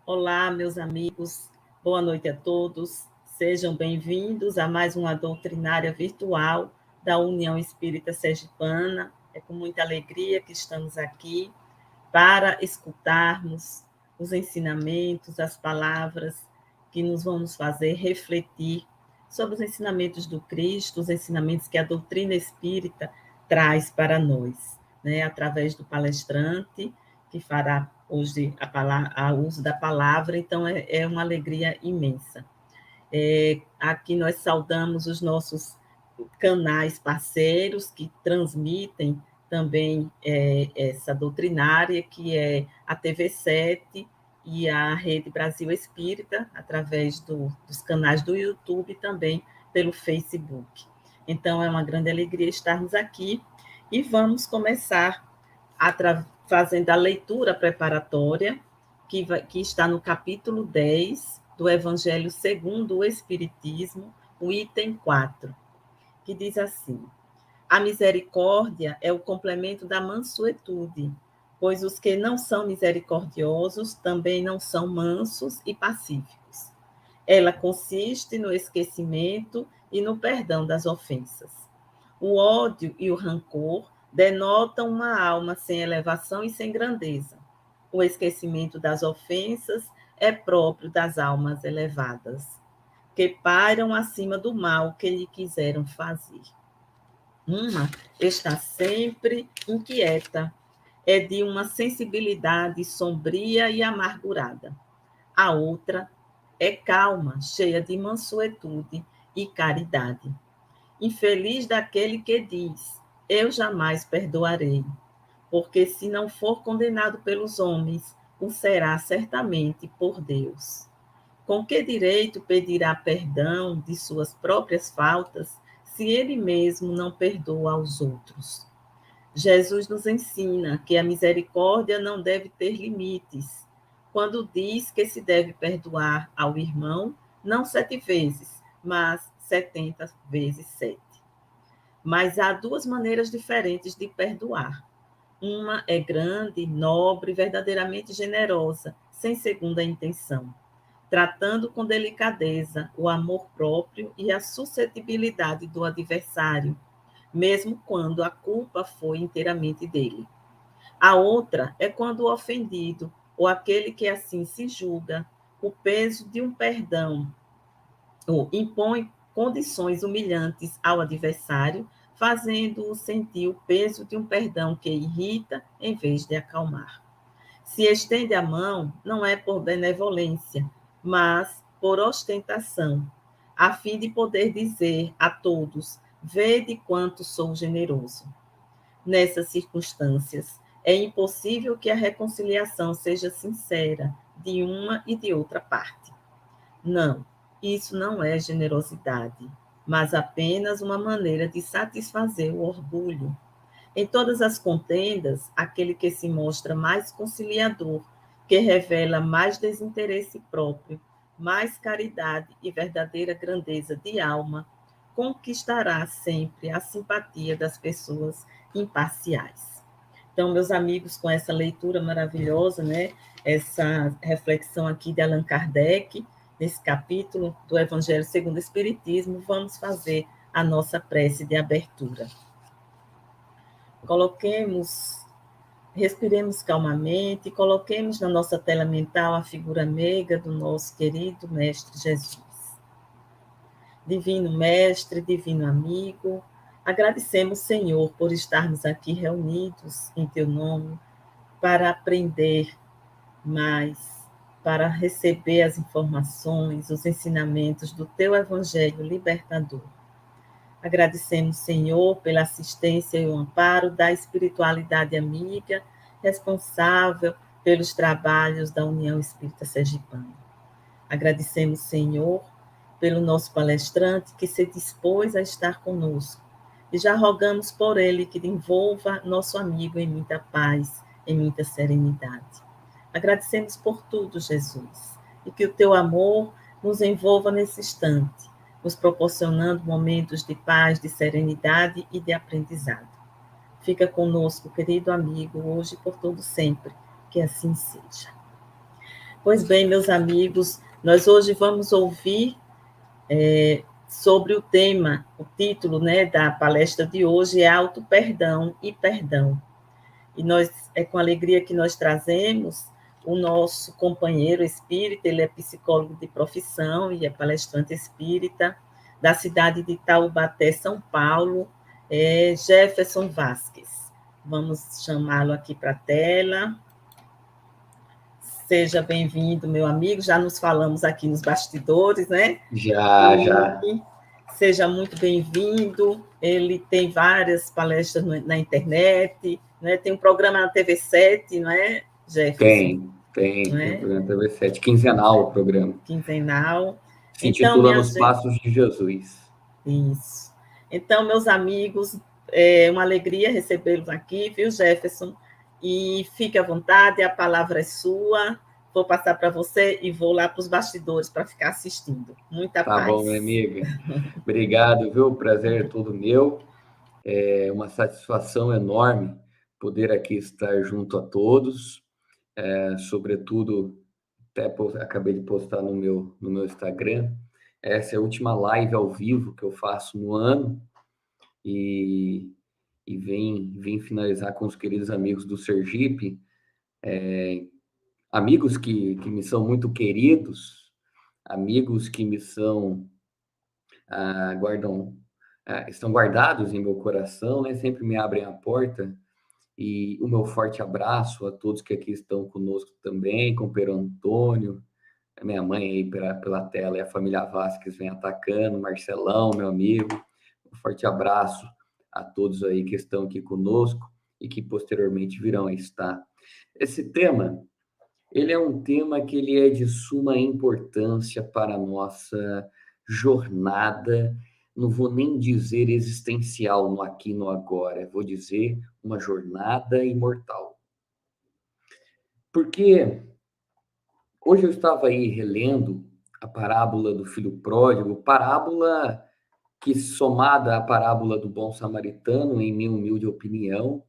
Olá, meus amigos, boa noite a todos. Sejam bem-vindos a mais uma doutrinária virtual da União Espírita Sergipana. É com muita alegria que estamos aqui para escutarmos os ensinamentos, as palavras que nos vão nos fazer refletir sobre os ensinamentos do Cristo, os ensinamentos que a doutrina espírita traz para nós, né? Através do palestrante que fará hoje a uso da palavra, então é uma alegria imensa. Aqui nós saudamos os nossos canais parceiros que transmitem também essa doutrinária, que é a TV7 e a Rede Brasil Espírita, através dos canais do YouTube e também pelo Facebook. Então, é uma grande alegria estarmos aqui e vamos começar fazendo a leitura preparatória, que está no capítulo 10 do Evangelho segundo o Espiritismo, o item 4, que diz assim: a misericórdia é o complemento da mansuetude, pois os que não são misericordiosos também não são mansos e pacíficos. Ela consiste no esquecimento e no perdão das ofensas. O ódio e o rancor denotam uma alma sem elevação e sem grandeza. O esquecimento das ofensas é próprio das almas elevadas, que pairam acima do mal que lhe quiseram fazer. Uma está sempre inquieta, é de uma sensibilidade sombria e amargurada. A outra é calma, cheia de mansuetude e caridade. Infeliz daquele que diz: eu jamais perdoarei, porque se não for condenado pelos homens, o será certamente por Deus. Com que direito pedirá perdão de suas próprias faltas, se ele mesmo não perdoa aos outros? Jesus nos ensina que a misericórdia não deve ter limites, quando diz que se deve perdoar ao irmão, não 7 vezes, mas 70 vezes 7. Mas há duas maneiras diferentes de perdoar. Uma é grande, nobre, verdadeiramente generosa, sem segunda intenção, tratando com delicadeza o amor próprio e a suscetibilidade do adversário, mesmo quando a culpa foi inteiramente dele. A outra é quando o ofendido, ou aquele que assim se julga, o peso de um perdão, ou impõe condições humilhantes ao adversário, fazendo-o sentir o peso de um perdão que irrita em vez de acalmar. Se estende a mão, não é por benevolência, mas por ostentação, a fim de poder dizer a todos: vede quanto sou generoso. Nessas circunstâncias, é impossível que a reconciliação seja sincera de uma e de outra parte. Não, isso não é generosidade, mas apenas uma maneira de satisfazer o orgulho. Em todas as contendas, aquele que se mostra mais conciliador, que revela mais desinteresse próprio, mais caridade e verdadeira grandeza de alma, conquistará sempre a simpatia das pessoas imparciais. Então, meus amigos, com essa leitura maravilhosa, né, essa reflexão aqui de Allan Kardec, nesse capítulo do Evangelho segundo o Espiritismo, vamos fazer a nossa prece de abertura. Respiremos calmamente, coloquemos na nossa tela mental a figura meiga do nosso querido Mestre Jesus. Divino Mestre, divino amigo, agradecemos, Senhor, por estarmos aqui reunidos em Teu nome, para aprender mais, para receber as informações, os ensinamentos do Teu Evangelho libertador. Agradecemos, Senhor, pela assistência e o amparo da espiritualidade amiga, responsável pelos trabalhos da União Espírita Sergipana. Agradecemos, Senhor, pelo nosso palestrante que se dispôs a estar conosco. E já rogamos por ele que envolva nosso amigo em muita paz, em muita serenidade. Agradecemos por tudo, Jesus, e que o teu amor nos envolva nesse instante, nos proporcionando momentos de paz, de serenidade e de aprendizado. Fica conosco, querido amigo, hoje e por todo sempre, que assim seja. Pois bem, meus amigos, nós hoje vamos ouvir sobre o tema, o título, né, da palestra de hoje é Auto-Perdão e Perdão. E nós, é com alegria que nós trazemos o nosso companheiro espírita, ele é psicólogo de profissão e é palestrante espírita da cidade de Taubaté, São Paulo, Jefferson Vasques. Vamos chamá-lo aqui para a tela. Seja bem-vindo, meu amigo. Já nos falamos aqui nos bastidores, né? Já. Seja muito bem-vindo. Ele tem várias palestras na internet, né? Tem um programa na TV7, não é, Jefferson? Tem um programa na TV7, quinzenal o programa. Quinzenal. Se intitula Nos Passos de Jesus. Isso. Então, meus amigos, é uma alegria recebê-los aqui, viu, Jefferson? E fique à vontade, a palavra é sua. Vou passar para você e vou lá para os bastidores para ficar assistindo. Muita paz. Tá bom, minha amiga. Obrigado, viu? O prazer é todo meu. É uma satisfação enorme poder aqui estar junto a todos. Sobretudo, até acabei de postar no meu Instagram. Essa é a última live ao vivo que eu faço no ano. E vem finalizar com os queridos amigos do Sergipe. Amigos que me são muito queridos, amigos que me são estão guardados em meu coração, né? Sempre me abrem a porta. E o meu forte abraço a todos que aqui estão conosco também, com o Pedro Antônio, a minha mãe aí pela tela, e a família Vasques vem atacando, Marcelão, meu amigo. Um forte abraço a todos aí que estão aqui conosco e que posteriormente virão a estar. Esse tema, ele é um tema que ele é de suma importância para a nossa jornada, não vou nem dizer existencial no aqui e no agora, vou dizer uma jornada imortal. Porque hoje eu estava aí relendo a parábola do filho pródigo, parábola que, somada à parábola do bom samaritano, em minha humilde opinião,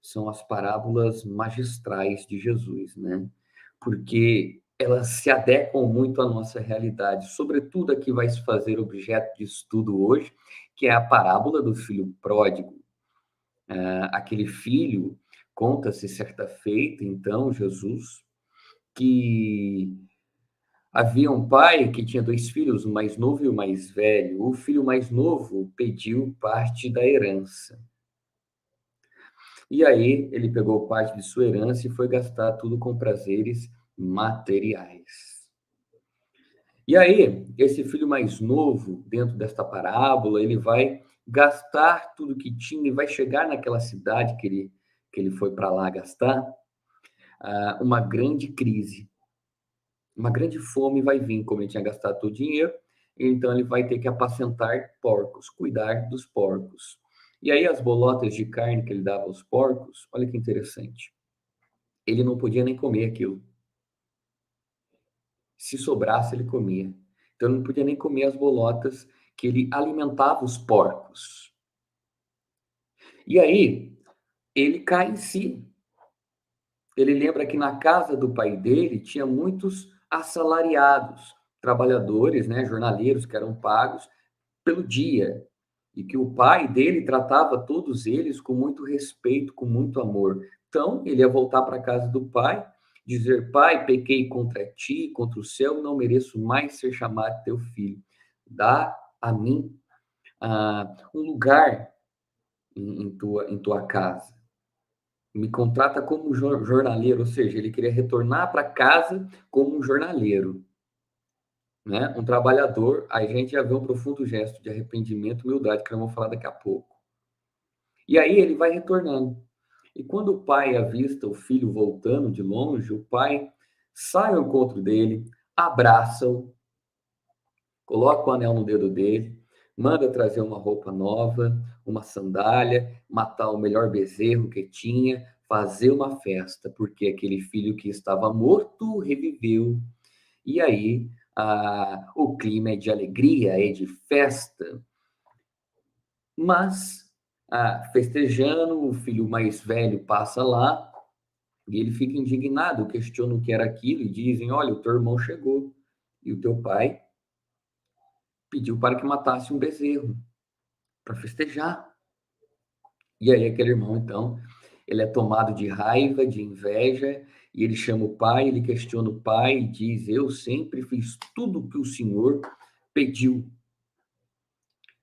são as parábolas magistrais de Jesus, né? Porque elas se adequam muito à nossa realidade, sobretudo a que vai se fazer objeto de estudo hoje, que é a parábola do filho pródigo. Aquele filho, conta-se certa feita, então, Jesus, que havia um pai que tinha 2 filhos, o mais novo e o mais velho. O filho mais novo pediu parte da herança. E aí ele pegou parte de sua herança e foi gastar tudo com prazeres materiais. E aí, esse filho mais novo, dentro desta parábola, ele vai gastar tudo que tinha e vai chegar naquela cidade que ele foi para lá gastar, uma grande crise. Uma grande fome vai vir, como ele tinha gastado todo o dinheiro, então ele vai ter que apacentar porcos, cuidar dos porcos. E aí as bolotas de carne que ele dava aos porcos, olha que interessante, ele não podia nem comer aquilo. Se sobrasse, ele comia. Então ele não podia nem comer as bolotas que ele alimentava os porcos. E aí ele cai em si. Ele lembra que na casa do pai dele tinha muitos assalariados, trabalhadores, né, jornaleiros que eram pagos pelo dia, e que o pai dele tratava todos eles com muito respeito, com muito amor. Então, ele ia voltar para a casa do pai, dizer: pai, pequei contra ti, contra o céu, não mereço mais ser chamado teu filho. Dá a mim um lugar em tua casa. Me contrata como jornaleiro, ou seja, ele queria retornar para casa como um jornaleiro, né? Um trabalhador. Aí a gente já vê um profundo gesto de arrependimento e humildade, que nós vamos falar daqui a pouco. E aí ele vai retornando. E quando o pai avista o filho voltando de longe, o pai sai ao encontro dele, abraça-o, coloca o anel no dedo dele, manda trazer uma roupa nova, uma sandália, matar o melhor bezerro que tinha, fazer uma festa, porque aquele filho que estava morto reviveu. E aí o clima é de alegria, é de festa. Mas, festejando, o filho mais velho passa lá E ele fica indignado, questiona o que era aquilo e dizem: olha, o teu irmão chegou e o teu pai pediu para que matasse um bezerro para festejar. E aí aquele irmão, então, ele é tomado de raiva, de inveja, e ele chama o pai, ele questiona o pai e diz: eu sempre fiz tudo o que o senhor pediu.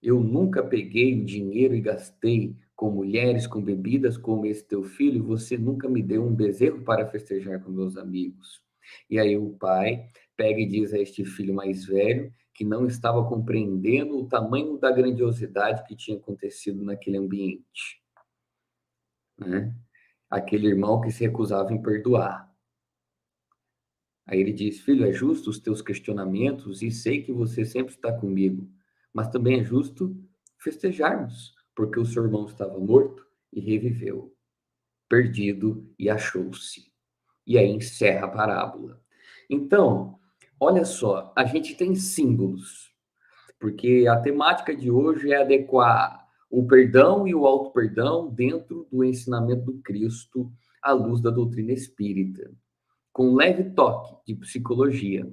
Eu nunca peguei o dinheiro e gastei com mulheres, com bebidas, como esse teu filho, e você nunca me deu um bezerro para festejar com meus amigos. E aí o pai pega e diz a este filho mais velho, que não estava compreendendo o tamanho da grandiosidade que tinha acontecido naquele ambiente, né? Aquele irmão que se recusava em perdoar. Aí ele diz: filho, é justo os teus questionamentos e sei que você sempre está comigo, mas também é justo festejarmos, porque o seu irmão estava morto e reviveu, perdido e achou-se. E aí encerra a parábola. Então, olha só, a gente tem símbolos, porque a temática de hoje é adequar o perdão e o auto-perdão dentro do ensinamento do Cristo à luz da doutrina espírita, com um leve toque de psicologia.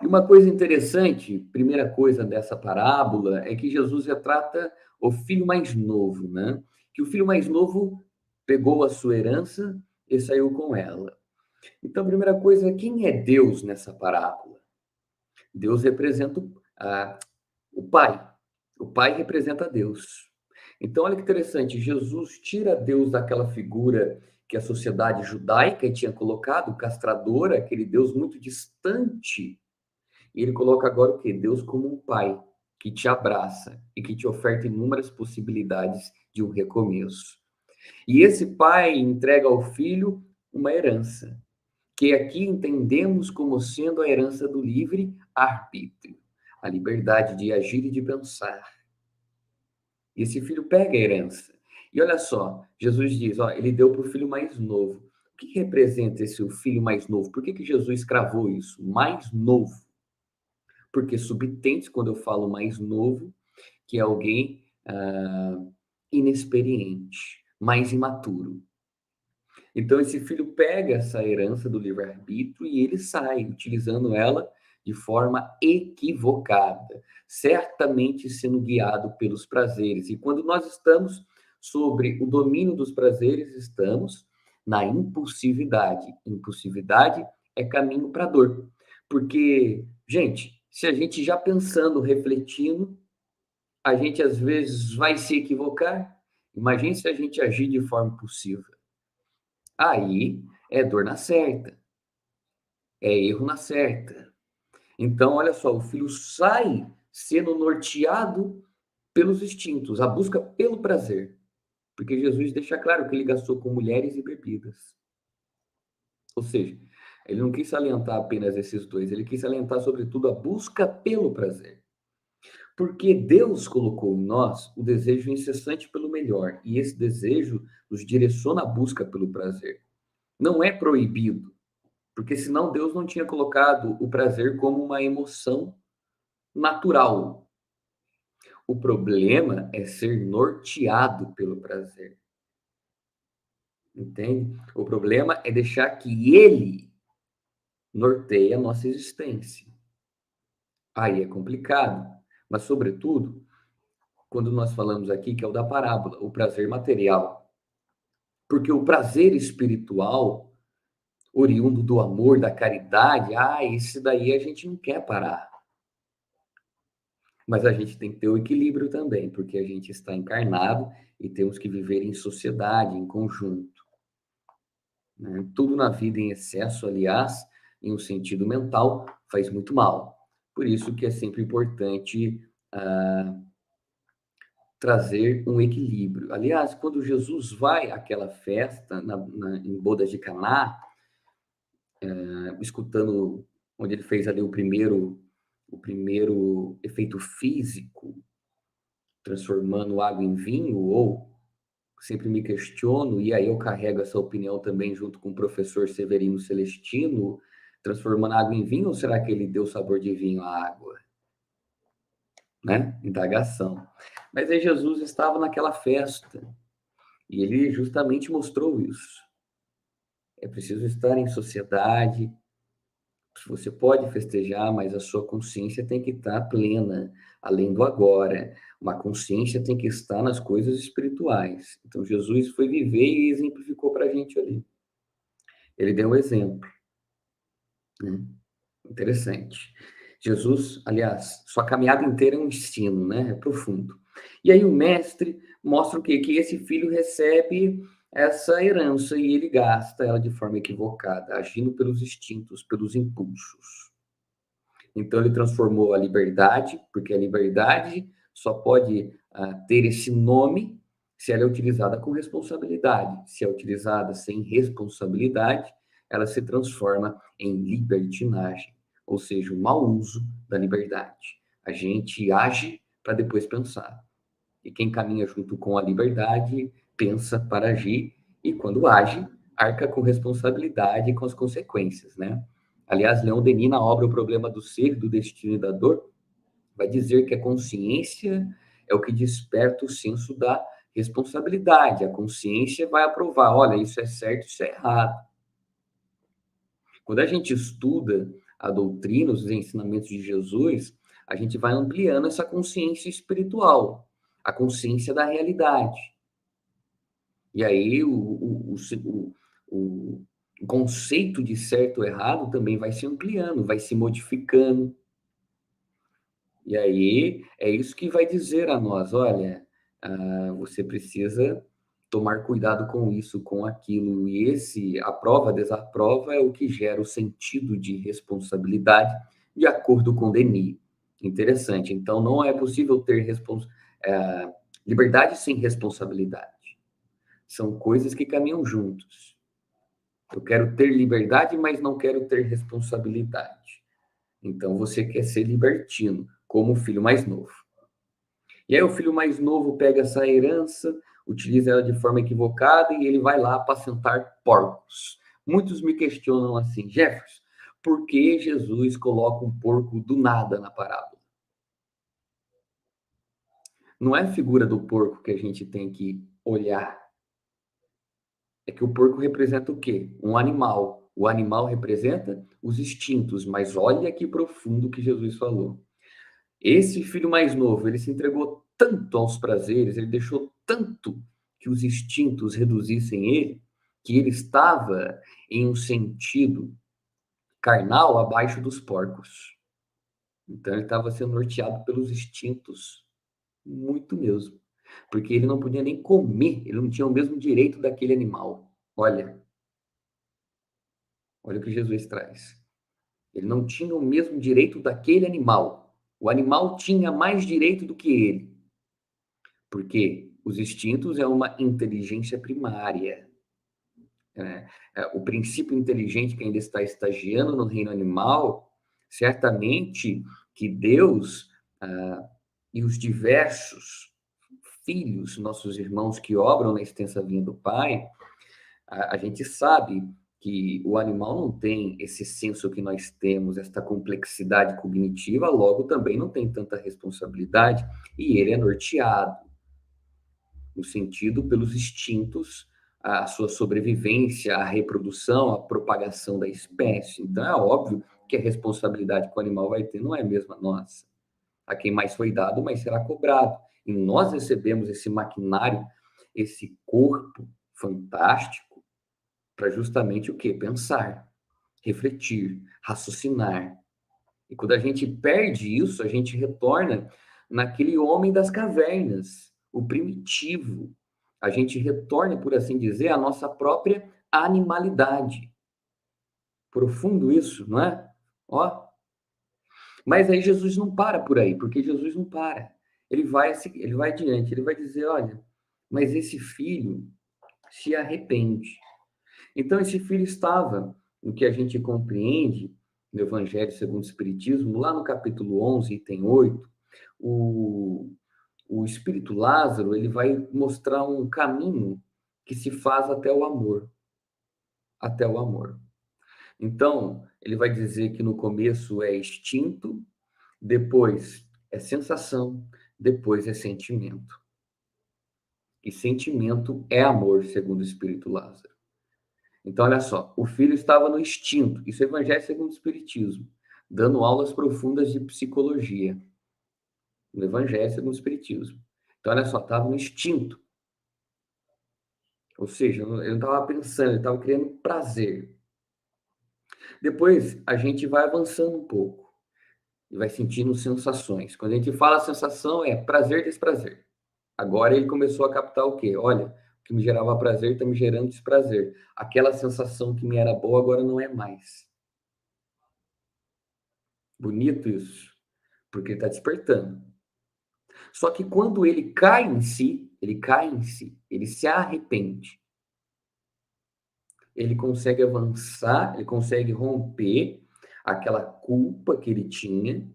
E uma coisa interessante, primeira coisa dessa parábola, é que Jesus retrata o filho mais novo, né? Que o filho mais novo pegou a sua herança e saiu com ela. Então, a primeira coisa, quem é Deus nessa parábola? Deus representa o Pai. O Pai representa Deus. Então, olha que interessante, Jesus tira Deus daquela figura que a sociedade judaica tinha colocado, castradora, aquele Deus muito distante, e ele coloca agora o quê? Deus como um pai que te abraça e que te oferta inúmeras possibilidades de um recomeço. E esse pai entrega ao filho uma herança, que aqui entendemos como sendo a herança do livre arbítrio, a liberdade de agir e de pensar. E esse filho pega a herança. E olha só, Jesus diz, ó, ele deu para o filho mais novo. O que representa esse filho mais novo? Por que Jesus cravou isso? Mais novo. Porque subtende, quando eu falo mais novo, que é alguém inexperiente, mais imaturo. Então, esse filho pega essa herança do livre-arbítrio e ele sai, utilizando ela de forma equivocada, certamente sendo guiado pelos prazeres. E quando nós estamos sobre o domínio dos prazeres, estamos na impulsividade. Impulsividade é caminho para a dor. Porque, gente, se a gente já pensando, refletindo, a gente às vezes vai se equivocar. Imagine se a gente agir de forma impulsiva. Aí é dor na certa, é erro na certa. Então, olha só, o filho sai sendo norteado pelos instintos, a busca pelo prazer. Porque Jesus deixa claro que ele gastou com mulheres e bebidas. Ou seja, ele não quis salientar apenas esses dois, ele quis salientar, sobretudo, a busca pelo prazer. Porque Deus colocou em nós o desejo incessante pelo melhor, e esse desejo nos direciona à busca pelo prazer. Não é proibido, porque senão Deus não tinha colocado o prazer como uma emoção natural. O problema é ser norteado pelo prazer. Entende? O problema é deixar que ele norteie a nossa existência. Aí é complicado, mas sobretudo, quando nós falamos aqui que é o da parábola, o prazer material. Porque o prazer espiritual, oriundo do amor, da caridade, esse daí a gente não quer parar. Mas a gente tem que ter o equilíbrio também, porque a gente está encarnado e temos que viver em sociedade, em conjunto, né? Tudo na vida em excesso, aliás, em um sentido mental, faz muito mal. Por isso que é sempre importante trazer um equilíbrio. Aliás, quando Jesus vai àquela festa, em Bodas de Caná, escutando, onde ele fez ali o primeiro efeito físico, transformando água em vinho, ou sempre me questiono, e aí eu carrego essa opinião também junto com o professor Severino Celestino, transformando água em vinho, ou será que ele deu sabor de vinho à água? Né? Indagação. Mas aí Jesus estava naquela festa, e ele justamente mostrou isso. é preciso estar em sociedade. Você pode festejar, mas a sua consciência tem que estar plena, além do agora. Uma consciência tem que estar nas coisas espirituais. Então, Jesus foi viver e exemplificou para a gente ali. Ele deu um exemplo, né? Interessante. Jesus, aliás, sua caminhada inteira é um ensino, né? É profundo. E aí o mestre mostra o quê? Que esse filho recebe essa herança e ele gasta ela de forma equivocada, agindo pelos instintos, pelos impulsos. Então ele transformou a liberdade, porque a liberdade só pode ter esse nome se ela é utilizada com responsabilidade. Se é utilizada sem responsabilidade, ela se transforma em libertinagem, ou seja, o mau uso da liberdade. A gente age para depois pensar. E quem caminha junto com a liberdade pensa para agir e quando age, arca com responsabilidade e com as consequências, né? Aliás, Leon Denis, na obra O Problema do Ser, do Destino e da Dor, vai dizer que a consciência é o que desperta o senso da responsabilidade. A consciência vai aprovar, olha, isso é certo, isso é errado. Quando a gente estuda a doutrina, os ensinamentos de Jesus, a gente vai ampliando essa consciência espiritual, a consciência da realidade. E aí o conceito de certo ou errado também vai se ampliando, vai se modificando. E aí é isso que vai dizer a nós, olha, você precisa tomar cuidado com isso, com aquilo. E esse aprova, desaprova é o que gera o sentido de responsabilidade, de acordo com Denis. Interessante. Então, não é possível ter liberdade sem responsabilidade. São coisas que caminham juntos. Eu quero ter liberdade, mas não quero ter responsabilidade. Então, você quer ser libertino, como o filho mais novo. E aí o filho mais novo pega essa herança, utiliza ela de forma equivocada e ele vai lá apacentar porcos. Muitos me questionam assim, Jefferson, por que Jesus coloca um porco do nada na parábola? Não é a figura do porco que a gente tem que olhar. É que o porco representa o quê? Um animal. O animal representa os instintos, mas olha que profundo que Jesus falou. Esse filho mais novo, ele se entregou tanto aos prazeres, ele deixou tanto que os instintos reduzissem ele, que ele estava em um sentido carnal abaixo dos porcos. Então ele estava sendo norteado pelos instintos, muito mesmo. Porque ele não podia nem comer, ele não tinha o mesmo direito daquele animal. Olha o que Jesus traz. Ele não tinha o mesmo direito daquele animal. O animal tinha mais direito do que ele. Porque os instintos é uma inteligência primária. Né? O princípio inteligente que ainda está estagiando no reino animal, certamente que Deus e os diversos filhos, nossos irmãos que obram na extensa vinha do Pai, a gente sabe que o animal não tem esse senso que nós temos, esta complexidade cognitiva, logo também não tem tanta responsabilidade, e ele é norteado no sentido pelos instintos, a sua sobrevivência, a reprodução, a propagação da espécie. Então, é óbvio que a responsabilidade que o animal vai ter não é a mesma nossa. A quem mais foi dado, mais será cobrado. E nós recebemos esse maquinário, esse corpo fantástico, para justamente o quê? Pensar, refletir, raciocinar. E quando a gente perde isso, a gente retorna naquele homem das cavernas, o primitivo. A gente retorna, por assim dizer, à nossa própria animalidade. Profundo isso, não é? Ó. Mas aí Jesus não para por aí, porque Jesus não para. Ele vai adiante, ele vai dizer, olha, mas esse filho se arrepende. Então esse filho estava, no que a gente compreende, no Evangelho segundo o Espiritismo, lá no capítulo 11, item 8, o, o Espírito Lázaro, ele vai mostrar um caminho que se faz até o amor. Até o amor. Então, ele vai dizer que no começo é instinto, depois é sensação, depois é sentimento. E sentimento é amor, segundo o Espírito Lázaro. Então, olha só, o filho estava no instinto, isso é Evangelho segundo o Espiritismo, dando aulas profundas de psicologia, no Evangelho segundo o Espiritismo. Então, olha só, estava no instinto, ou seja, ele não estava pensando, ele estava criando prazer. Depois, a gente vai avançando um pouco e vai sentindo sensações. Quando a gente fala sensação, é prazer, desprazer. Agora ele começou a captar o quê? Olha, o que me gerava prazer está me gerando desprazer. Aquela sensação que me era boa agora não é mais. Bonito isso, porque ele está despertando. Só que quando ele cai em si, ele se arrepende. Ele consegue avançar, ele consegue romper aquela culpa que ele tinha,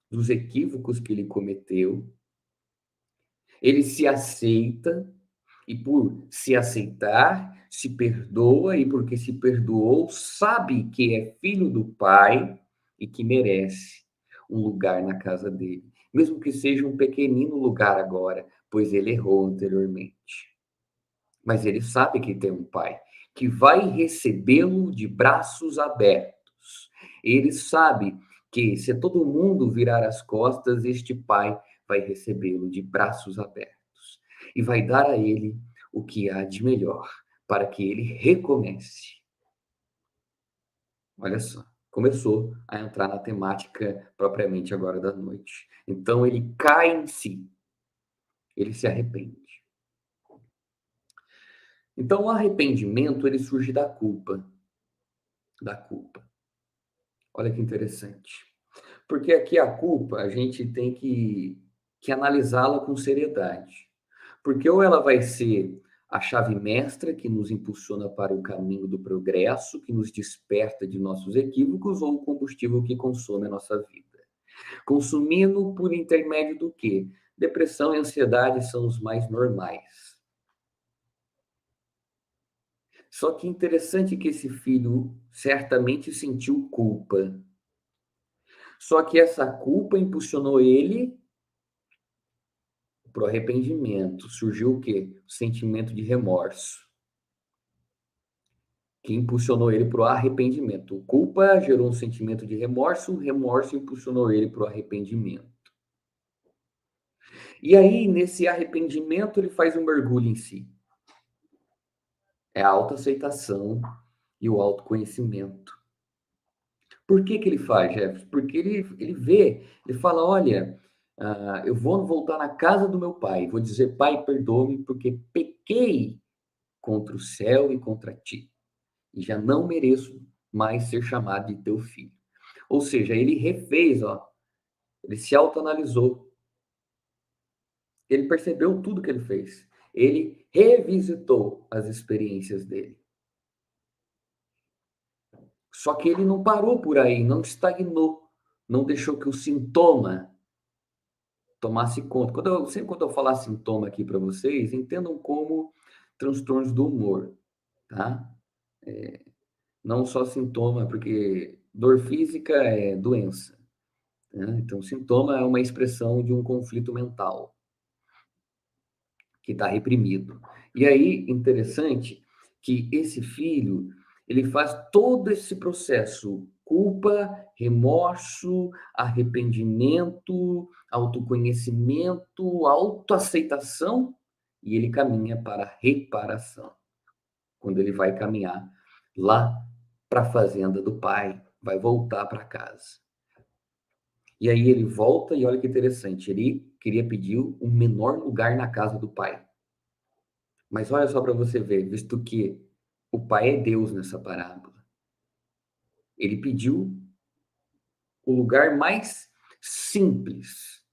dos equívocos que ele cometeu. Ele se aceita e por se aceitar, se perdoa e porque se perdoou, sabe que é filho do Pai e que merece um lugar na casa dele, mesmo que seja um pequenino lugar agora, pois ele errou anteriormente. Mas ele sabe que tem um Pai que vai recebê-lo de braços abertos. Ele sabe que se todo mundo virar as costas, este Pai vai recebê-lo de braços abertos e vai dar a ele o que há de melhor para que ele recomece. Olha só, começou a entrar na temática propriamente agora da noite. Então ele cai em si, ele se arrepende. Então o arrependimento ele surge da culpa, da culpa. Olha que interessante. Porque aqui a culpa a gente tem que analisá-la com seriedade. Porque ou ela vai ser a chave mestra que nos impulsiona para o caminho do progresso, que nos desperta de nossos equívocos, ou o combustível que consome a nossa vida. Consumindo por intermédio do quê? Depressão e ansiedade são os mais normais. Só que interessante que esse filho certamente sentiu culpa. Só que essa culpa impulsionou ele para o arrependimento. Surgiu o quê? O sentimento de remorso, que impulsionou ele para o arrependimento. Culpa gerou um sentimento de remorso, o remorso impulsionou ele para o arrependimento. E aí, nesse arrependimento, ele faz um mergulho em si. É a autoaceitação e o autoconhecimento. Por que que ele faz, Jefferson? Porque ele vê, ele fala, olha, eu vou voltar na casa do meu pai, vou dizer, pai, perdoa-me, porque pequei contra o céu e contra ti, e já não mereço mais ser chamado de teu filho. Ou seja, ele refez, ó, ele se autoanalisou, ele percebeu tudo que ele fez, ele revisitou as experiências dele. Só que ele não parou por aí, não estagnou, não deixou que o sintoma tomasse conta. Sempre quando eu falar sintoma aqui para vocês, entendam como transtornos do humor, tá? Não só sintoma, porque dor física é doença, né? Então, sintoma é uma expressão de um conflito mental que está reprimido. E aí, interessante que esse filho, ele faz todo esse processo, culpa, remorso, arrependimento, autoconhecimento, autoaceitação, e ele caminha para a reparação. Quando ele vai caminhar lá para a fazenda do pai, vai voltar para casa. E aí ele volta e olha que interessante, ele queria pedir um menor lugar na casa do pai. Mas olha só para você ver, visto que o pai é Deus nessa parábola. Ele pediu o lugar mais simples.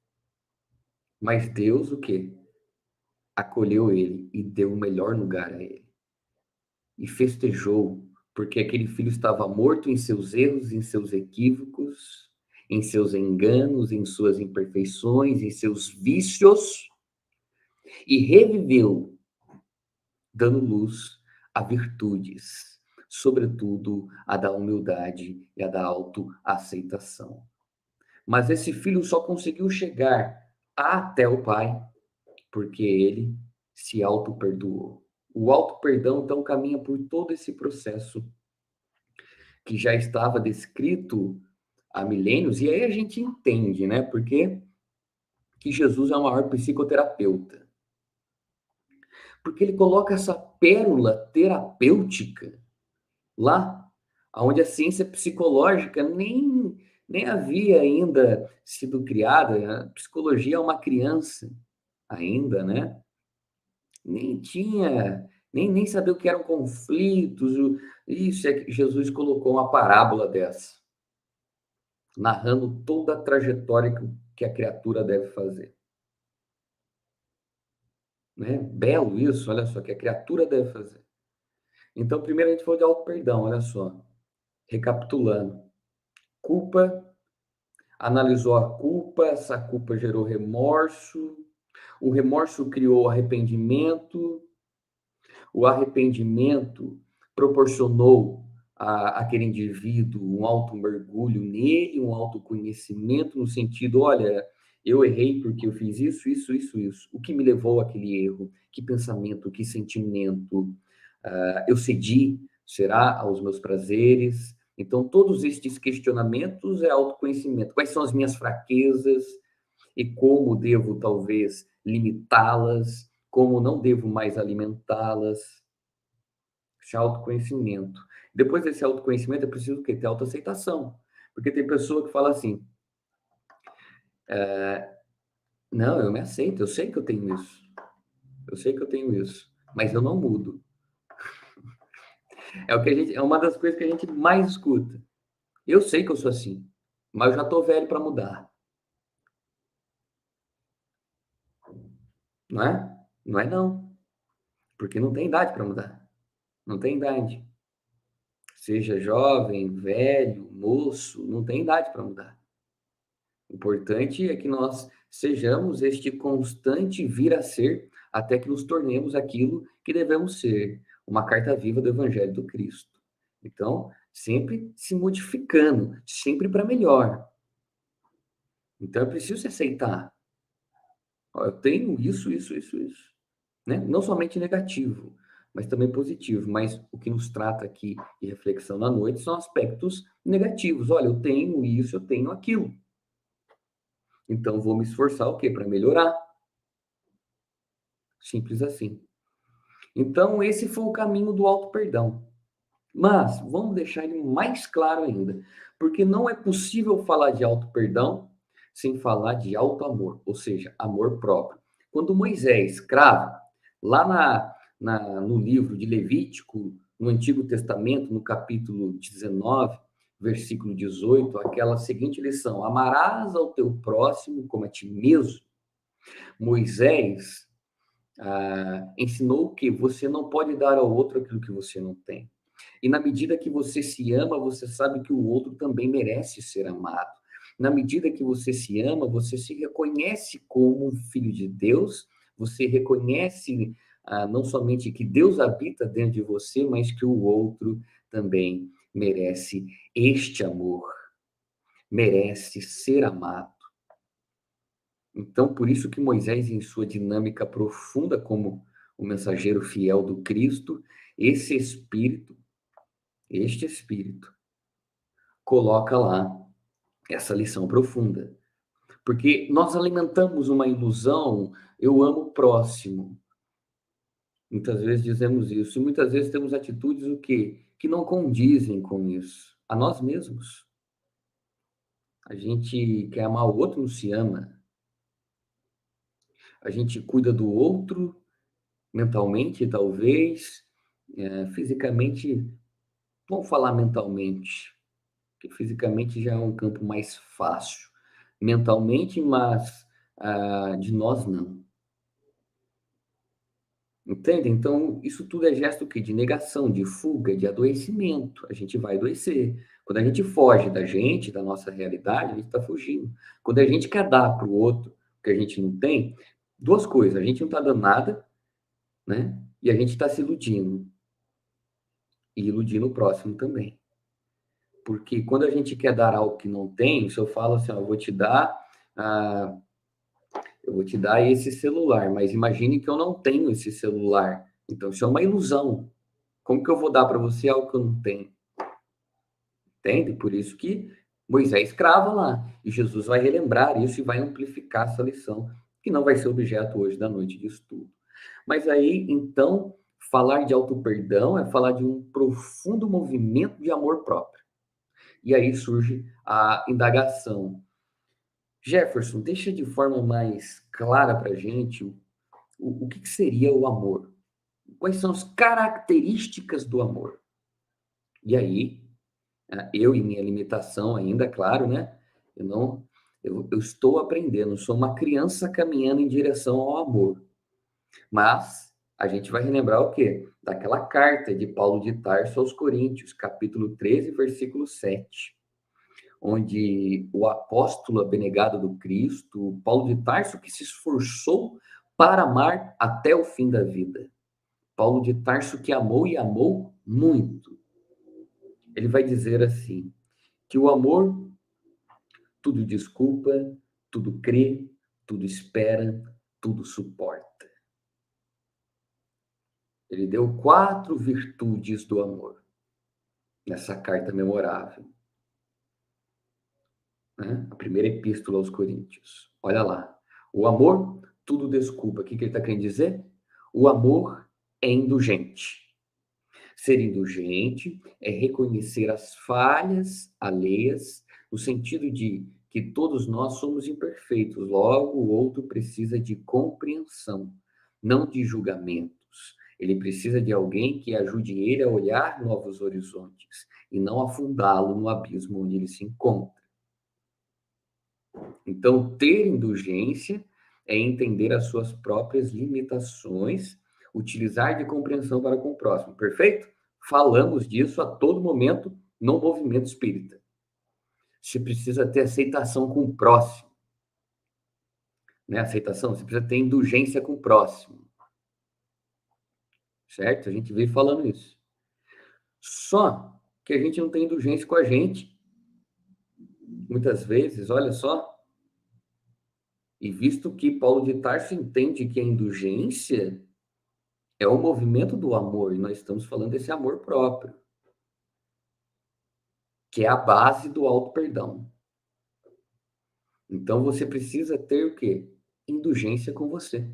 Mas Deus o quê? Acolheu ele e deu o melhor lugar a ele. E festejou, porque aquele filho estava morto em seus erros, em seus equívocos, em seus enganos, em suas imperfeições, em seus vícios, e reviveu, dando luz a virtudes, sobretudo a da humildade e a da autoaceitação. Mas esse filho só conseguiu chegar até o pai porque ele se auto-perdoou. O auto-perdão, então, caminha por todo esse processo que já estava descrito há milênios, e aí a gente entende, né? Porque que Jesus é o maior psicoterapeuta. Porque ele coloca essa pérola terapêutica lá, onde a ciência psicológica nem havia ainda sido criada. A psicologia é uma criança ainda, né? Nem tinha, nem sabia o que eram conflitos. Isso é que Jesus colocou uma parábola dessa, narrando toda a trajetória que a criatura deve fazer. Né? Belo isso, olha só, que a criatura deve fazer. Então, primeiro a gente falou de auto-perdão, olha só. Recapitulando. Culpa, analisou a culpa, essa culpa gerou remorso, o remorso criou arrependimento, o arrependimento proporcionou àquele indivíduo um alto mergulho nele, um autoconhecimento no sentido, olha, eu errei porque eu fiz isso, isso, isso, isso. O que me levou àquele erro? Que pensamento, que sentimento? Eu cedi, será, aos meus prazeres? Então, todos estes questionamentos é autoconhecimento. Quais são as minhas fraquezas e como devo, talvez, limitá-las? Como não devo mais alimentá-las? Esse autoconhecimento. Depois desse autoconhecimento, é preciso o quê? Ter autoaceitação. Porque tem pessoa que fala assim, não, eu me aceito, eu sei que eu tenho isso. Eu sei que eu tenho isso, mas eu não mudo. É uma das coisas que a gente mais escuta. Eu sei que eu sou assim, mas eu já estou velho para mudar. Não é? Não é não. Porque não tem idade para mudar. Não tem idade. Seja jovem, velho, moço, não tem idade para mudar. O importante é que nós sejamos este constante vir a ser até que nos tornemos aquilo que devemos ser, uma carta viva do Evangelho do Cristo. Então, sempre se modificando, sempre para melhor. Então, é preciso se aceitar. Ó, eu tenho isso, isso, isso, isso. Né? Não somente negativo, mas também positivo. Mas o que nos trata aqui de reflexão na noite são aspectos negativos. Olha, eu tenho isso, eu tenho aquilo. Então, vou me esforçar o quê? Para melhorar. Simples assim. Então, esse foi o caminho do auto-perdão. Mas, vamos deixar ele mais claro ainda. Porque não é possível falar de auto-perdão sem falar de auto-amor, ou seja, amor próprio. Quando Moisés crava, lá no livro de Levítico, no Antigo Testamento, no capítulo 19, versículo 18, aquela seguinte lição: amarás ao teu próximo como a ti mesmo. Moisés ensinou que você não pode dar ao outro aquilo que você não tem. E na medida que você se ama, você sabe que o outro também merece ser amado. Na medida que você se ama, você se reconhece como um filho de Deus, você reconhece não somente que Deus habita dentro de você, mas que o outro também merece este amor, merece ser amado. Então, por isso que Moisés, em sua dinâmica profunda como o mensageiro fiel do Cristo, este espírito, coloca lá essa lição profunda. Porque nós alimentamos uma ilusão, eu amo o próximo. Muitas vezes dizemos isso, e muitas vezes temos atitudes o quê? Que não condizem com isso. A nós mesmos. A gente quer amar o outro, não se ama. A gente cuida do outro, mentalmente, talvez, fisicamente, vamos falar mentalmente, que fisicamente já é um campo mais fácil. Mentalmente, mas de nós não. Entende? Então, isso tudo é gesto que de negação, de fuga, de adoecimento. A gente vai adoecer. Quando a gente foge da gente, da nossa realidade, a gente está fugindo. Quando a gente quer dar para o outro o que a gente não tem, duas coisas: a gente não está dando nada, né? E a gente está se iludindo. E iludindo o próximo também. Porque quando a gente quer dar algo que não tem, se eu falo assim, ó, eu vou te dar esse celular, mas imagine que eu não tenho esse celular. Então, isso é uma ilusão. Como que eu vou dar para você algo que eu não tenho? Entende? Por isso que Moisés crava lá. E Jesus vai relembrar isso e vai amplificar essa lição, que não vai ser objeto hoje da noite de estudo. Mas aí, então, falar de auto-perdão é falar de um profundo movimento de amor próprio. E aí surge a indagação. Jefferson, deixa de forma mais clara para a gente o que seria o amor. Quais são as características do amor? E aí, eu e minha limitação ainda, claro, né? Eu não, eu estou aprendendo, sou uma criança caminhando em direção ao amor. Mas a gente vai relembrar o quê? Daquela carta de Paulo de Tarso aos Coríntios, capítulo 13, versículo 7, onde o apóstolo abnegado do Cristo, Paulo de Tarso, que se esforçou para amar até o fim da vida. Paulo de Tarso que amou e amou muito. Ele vai dizer assim, que o amor tudo desculpa, tudo crê, tudo espera, tudo suporta. Ele deu 4 virtudes do amor nessa carta memorável, né? A primeira epístola aos Coríntios. Olha lá. O amor tudo desculpa. O que ele está querendo dizer? O amor é indulgente. Ser indulgente é reconhecer as falhas alheias, no sentido de que todos nós somos imperfeitos, logo o outro precisa de compreensão, não de julgamentos. Ele precisa de alguém que ajude ele a olhar novos horizontes e não afundá-lo no abismo onde ele se encontra. Então, ter indulgência é entender as suas próprias limitações, utilizar de compreensão para com o próximo, perfeito? Falamos disso a todo momento no movimento espírita. Você precisa ter aceitação com o próximo, né? Aceitação, você precisa ter indulgência com o próximo, certo? A gente veio falando isso. Só que a gente não tem indulgência com a gente, muitas vezes, olha só. E visto que Paulo de Tarso entende que a indulgência é o movimento do amor, e nós estamos falando desse amor próprio, que é a base do auto-perdão. Então você precisa ter o quê? Indulgência com você.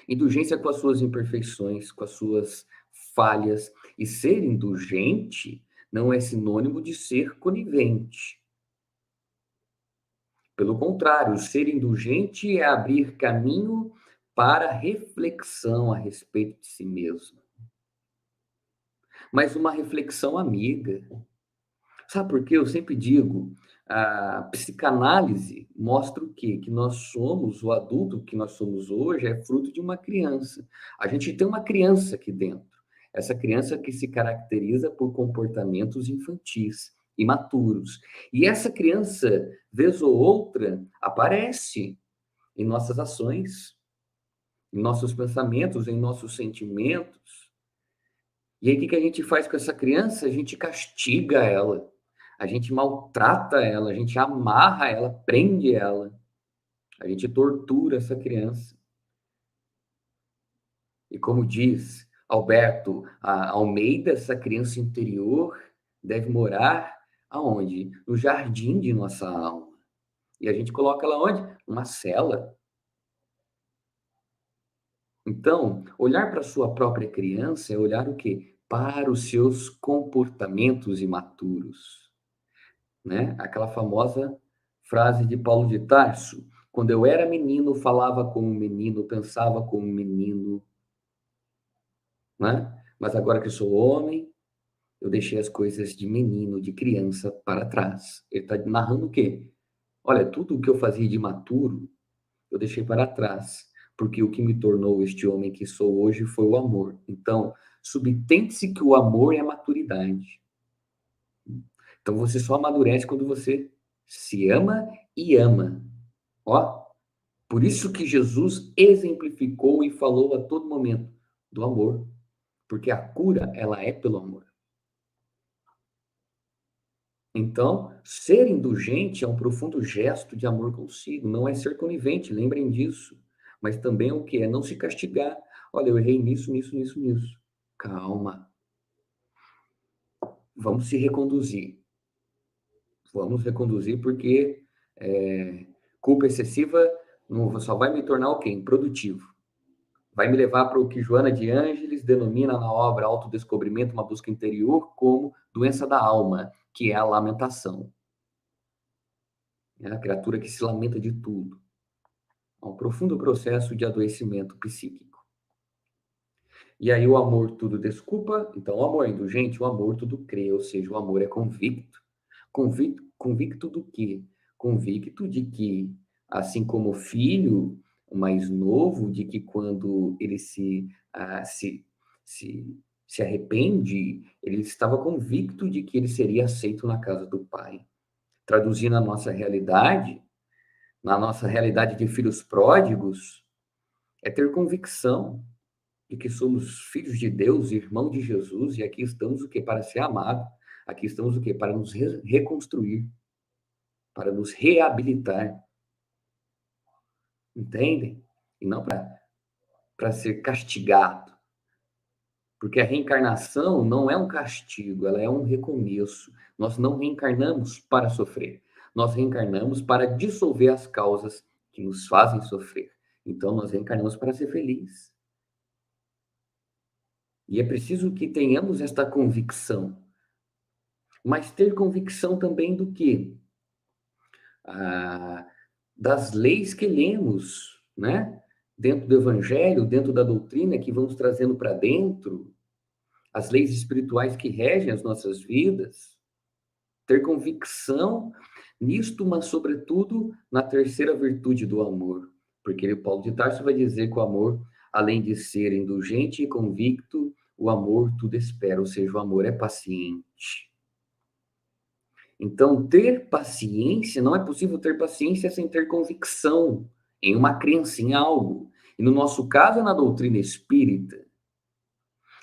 Indulgência com as suas imperfeições, com as suas falhas. E ser indulgente não é sinônimo de ser conivente. Pelo contrário, ser indulgente é abrir caminho para reflexão a respeito de si mesmo. Mas uma reflexão amiga. Sabe por quê? Eu sempre digo, a psicanálise mostra o quê? Que nós somos, o adulto que nós somos hoje é fruto de uma criança. A gente tem uma criança aqui dentro. Essa criança que se caracteriza por comportamentos infantis, imaturos. E essa criança, vez ou outra, aparece em nossas ações, em nossos pensamentos, em nossos sentimentos. E aí, o que a gente faz com essa criança? A gente castiga ela, a gente maltrata ela, a gente amarra ela, prende ela, a gente tortura essa criança. E como diz Alberto Almeida, essa criança interior deve morar aonde? No jardim de nossa alma. E a gente coloca ela onde? Numa cela. Então, olhar para a sua própria criança é olhar o quê? Para os seus comportamentos imaturos, né? Aquela famosa frase de Paulo de Tarso: quando eu era menino, falava como menino, pensava como menino, né? Mas agora que eu sou homem, eu deixei as coisas de menino, de criança para trás. Ele está narrando o quê? Olha, tudo o que eu fazia de imaturo, eu deixei para trás, porque o que me tornou este homem que sou hoje foi o amor. Então, subtende-se que o amor é a maturidade. Então, você só amadurece quando você se ama e ama. Ó, por isso que Jesus exemplificou e falou a todo momento do amor, porque a cura, ela é pelo amor. Então, ser indulgente é um profundo gesto de amor consigo, não é ser conivente, lembrem disso. Mas também o que é não se castigar. Olha, eu errei nisso, nisso, nisso, nisso. Calma. Vamos se reconduzir. Vamos reconduzir porque culpa excessiva só vai me tornar o quê? Improdutivo. Vai me levar para o que Joana de Ângeles denomina na obra Autodescobrimento, uma busca interior, como doença da alma, que é a lamentação. É a criatura que se lamenta de tudo. É um profundo processo de adoecimento psíquico. E aí o amor tudo desculpa, então o amor é indulgente, o amor tudo crê, ou seja, o amor é convicto. Convicto do quê? Convicto de que, assim como o filho mais novo, de que quando ele se arrepende, ele estava convicto de que ele seria aceito na casa do pai. Traduzindo na nossa realidade de filhos pródigos, é ter convicção de que somos filhos de Deus, irmão de Jesus, e aqui estamos o quê? Para ser amado. Aqui estamos o quê? Para nos reconstruir, para nos reabilitar. Entendem? E não para ser castigado. Porque a reencarnação não é um castigo, ela é um recomeço. Nós não reencarnamos para sofrer. Nós reencarnamos para dissolver as causas que nos fazem sofrer. Então, nós reencarnamos para ser felizes. E é preciso que tenhamos esta convicção. Mas ter convicção também do quê? Das leis que lemos, né? Dentro do Evangelho, dentro da doutrina que vamos trazendo para dentro, as leis espirituais que regem as nossas vidas, ter convicção nisto, mas sobretudo na terceira virtude do amor, porque o Paulo de Tarso vai dizer que o amor, além de ser indulgente e convicto, o amor tudo espera, ou seja, o amor é paciente. Então, ter paciência, não é possível ter paciência sem ter convicção em uma crença em algo. E no nosso caso, é na doutrina espírita.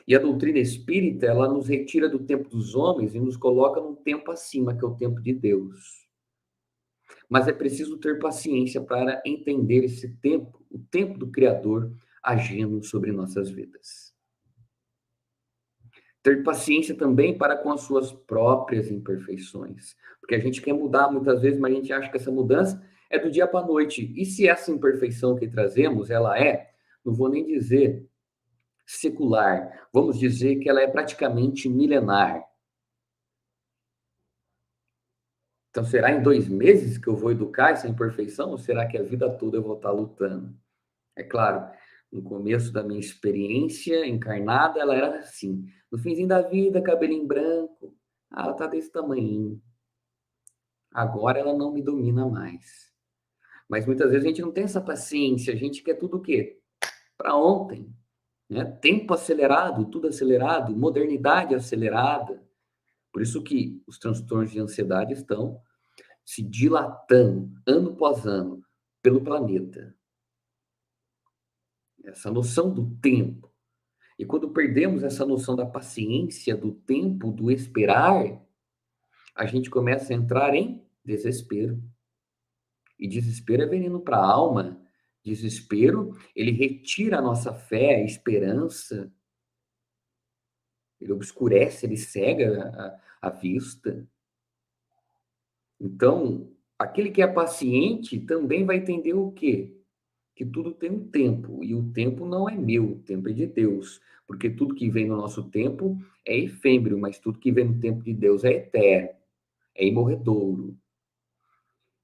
E a doutrina espírita, ela nos retira do tempo dos homens e nos coloca num tempo acima, que é o tempo de Deus. Mas é preciso ter paciência para entender esse tempo, o tempo do Criador agindo sobre nossas vidas. Ter paciência também para com as suas próprias imperfeições. Porque a gente quer mudar muitas vezes, mas a gente acha que essa mudança é do dia para a noite. E se essa imperfeição que trazemos, ela não vou nem dizer secular, vamos dizer que ela é praticamente milenar. Então, será em 2 meses que eu vou educar essa imperfeição? Ou será que a vida toda eu vou estar lutando? É claro, no começo da minha experiência encarnada, ela era assim. No finzinho da vida, cabelinho branco. Ela tá desse tamanhinho. Agora ela não me domina mais. Mas muitas vezes a gente não tem essa paciência. A gente quer tudo o quê? Para ontem. Né? Tempo acelerado, tudo acelerado, modernidade acelerada. Por isso que os transtornos de ansiedade estão se dilatando, ano após ano, pelo planeta. Essa noção do tempo. E quando perdemos essa noção da paciência, do tempo, do esperar, a gente começa a entrar em desespero. E desespero é veneno para a alma. Desespero, ele retira a nossa fé, a esperança. Ele obscurece, ele cega a vista. Então, aquele que é paciente também vai entender o quê? Que tudo tem um tempo, e o tempo não é meu, o tempo é de Deus, porque tudo que vem no nosso tempo é efêmero, mas tudo que vem no tempo de Deus é eterno, é imorredouro.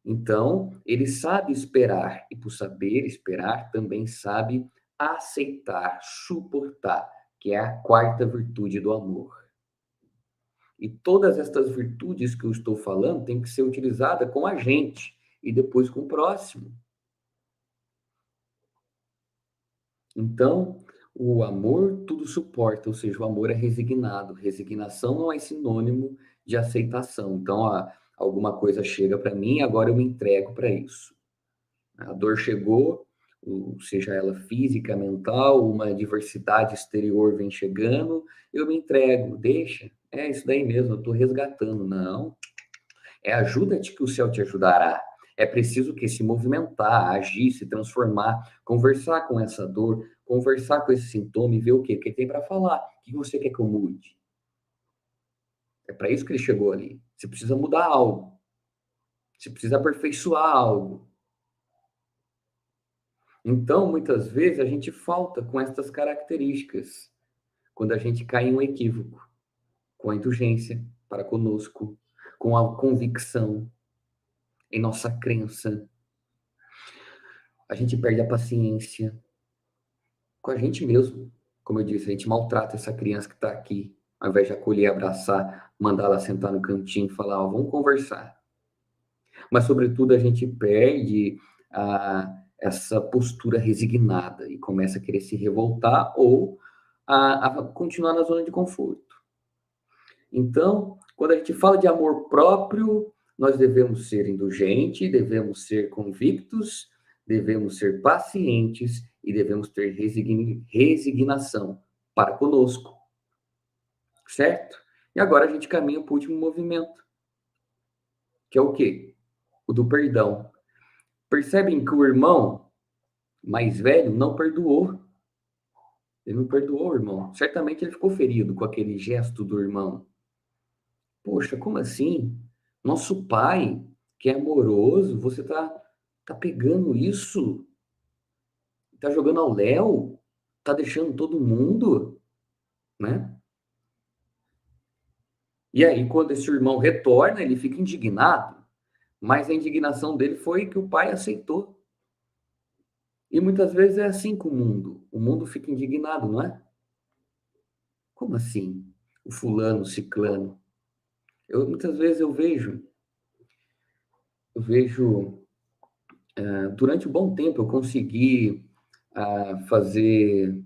Então, ele sabe esperar, e por saber esperar, também sabe aceitar, suportar, que é a quarta virtude do amor. E todas estas virtudes que eu estou falando têm que ser utilizadas com a gente, e depois com o próximo. Então, o amor tudo suporta, ou seja, o amor é resignado. Resignação não é sinônimo de aceitação. Então, alguma coisa chega para mim, agora eu me entrego para isso. A dor chegou, seja ela física, mental, uma adversidade exterior vem chegando, eu me entrego, deixa, é isso daí mesmo, eu estou resgatando. Não, ajuda-te que o céu te ajudará. É preciso que se movimentar, agir, se transformar, conversar com essa dor, conversar com esse sintoma e ver o quê? O que tem para falar. O que você quer que eu mude? É para isso que ele chegou ali. Você precisa mudar algo. Você precisa aperfeiçoar algo. Então, muitas vezes, a gente falta com estas características quando a gente cai em um equívoco, com a indulgência para conosco, com a convicção em nossa crença. A gente perde a paciência com a gente mesmo. Como eu disse, a gente maltrata essa criança que está aqui, ao invés de acolher, abraçar, mandar ela sentar no cantinho e falar, ó, vamos conversar. Mas, sobretudo, a gente perde essa postura resignada e começa a querer se revoltar ou a continuar na zona de conforto. Então, quando a gente fala de amor próprio, nós devemos ser indulgentes, devemos ser convictos, devemos ser pacientes e devemos ter resignação para conosco, certo? E agora a gente caminha para o último movimento, que é o quê? O do perdão. Percebem que o irmão mais velho não perdoou. Ele não perdoou o irmão. Certamente ele ficou ferido com aquele gesto do irmão. Poxa, como assim? Nosso pai, que é amoroso, você tá pegando isso? Tá jogando ao léu? Tá deixando todo mundo, né? E aí, quando esse irmão retorna, ele fica indignado, mas a indignação dele foi que o pai aceitou. E muitas vezes é assim com o mundo. O mundo fica indignado, não é? Como assim? O fulano, o ciclano. Muitas vezes eu vejo, durante um bom tempo eu consegui fazer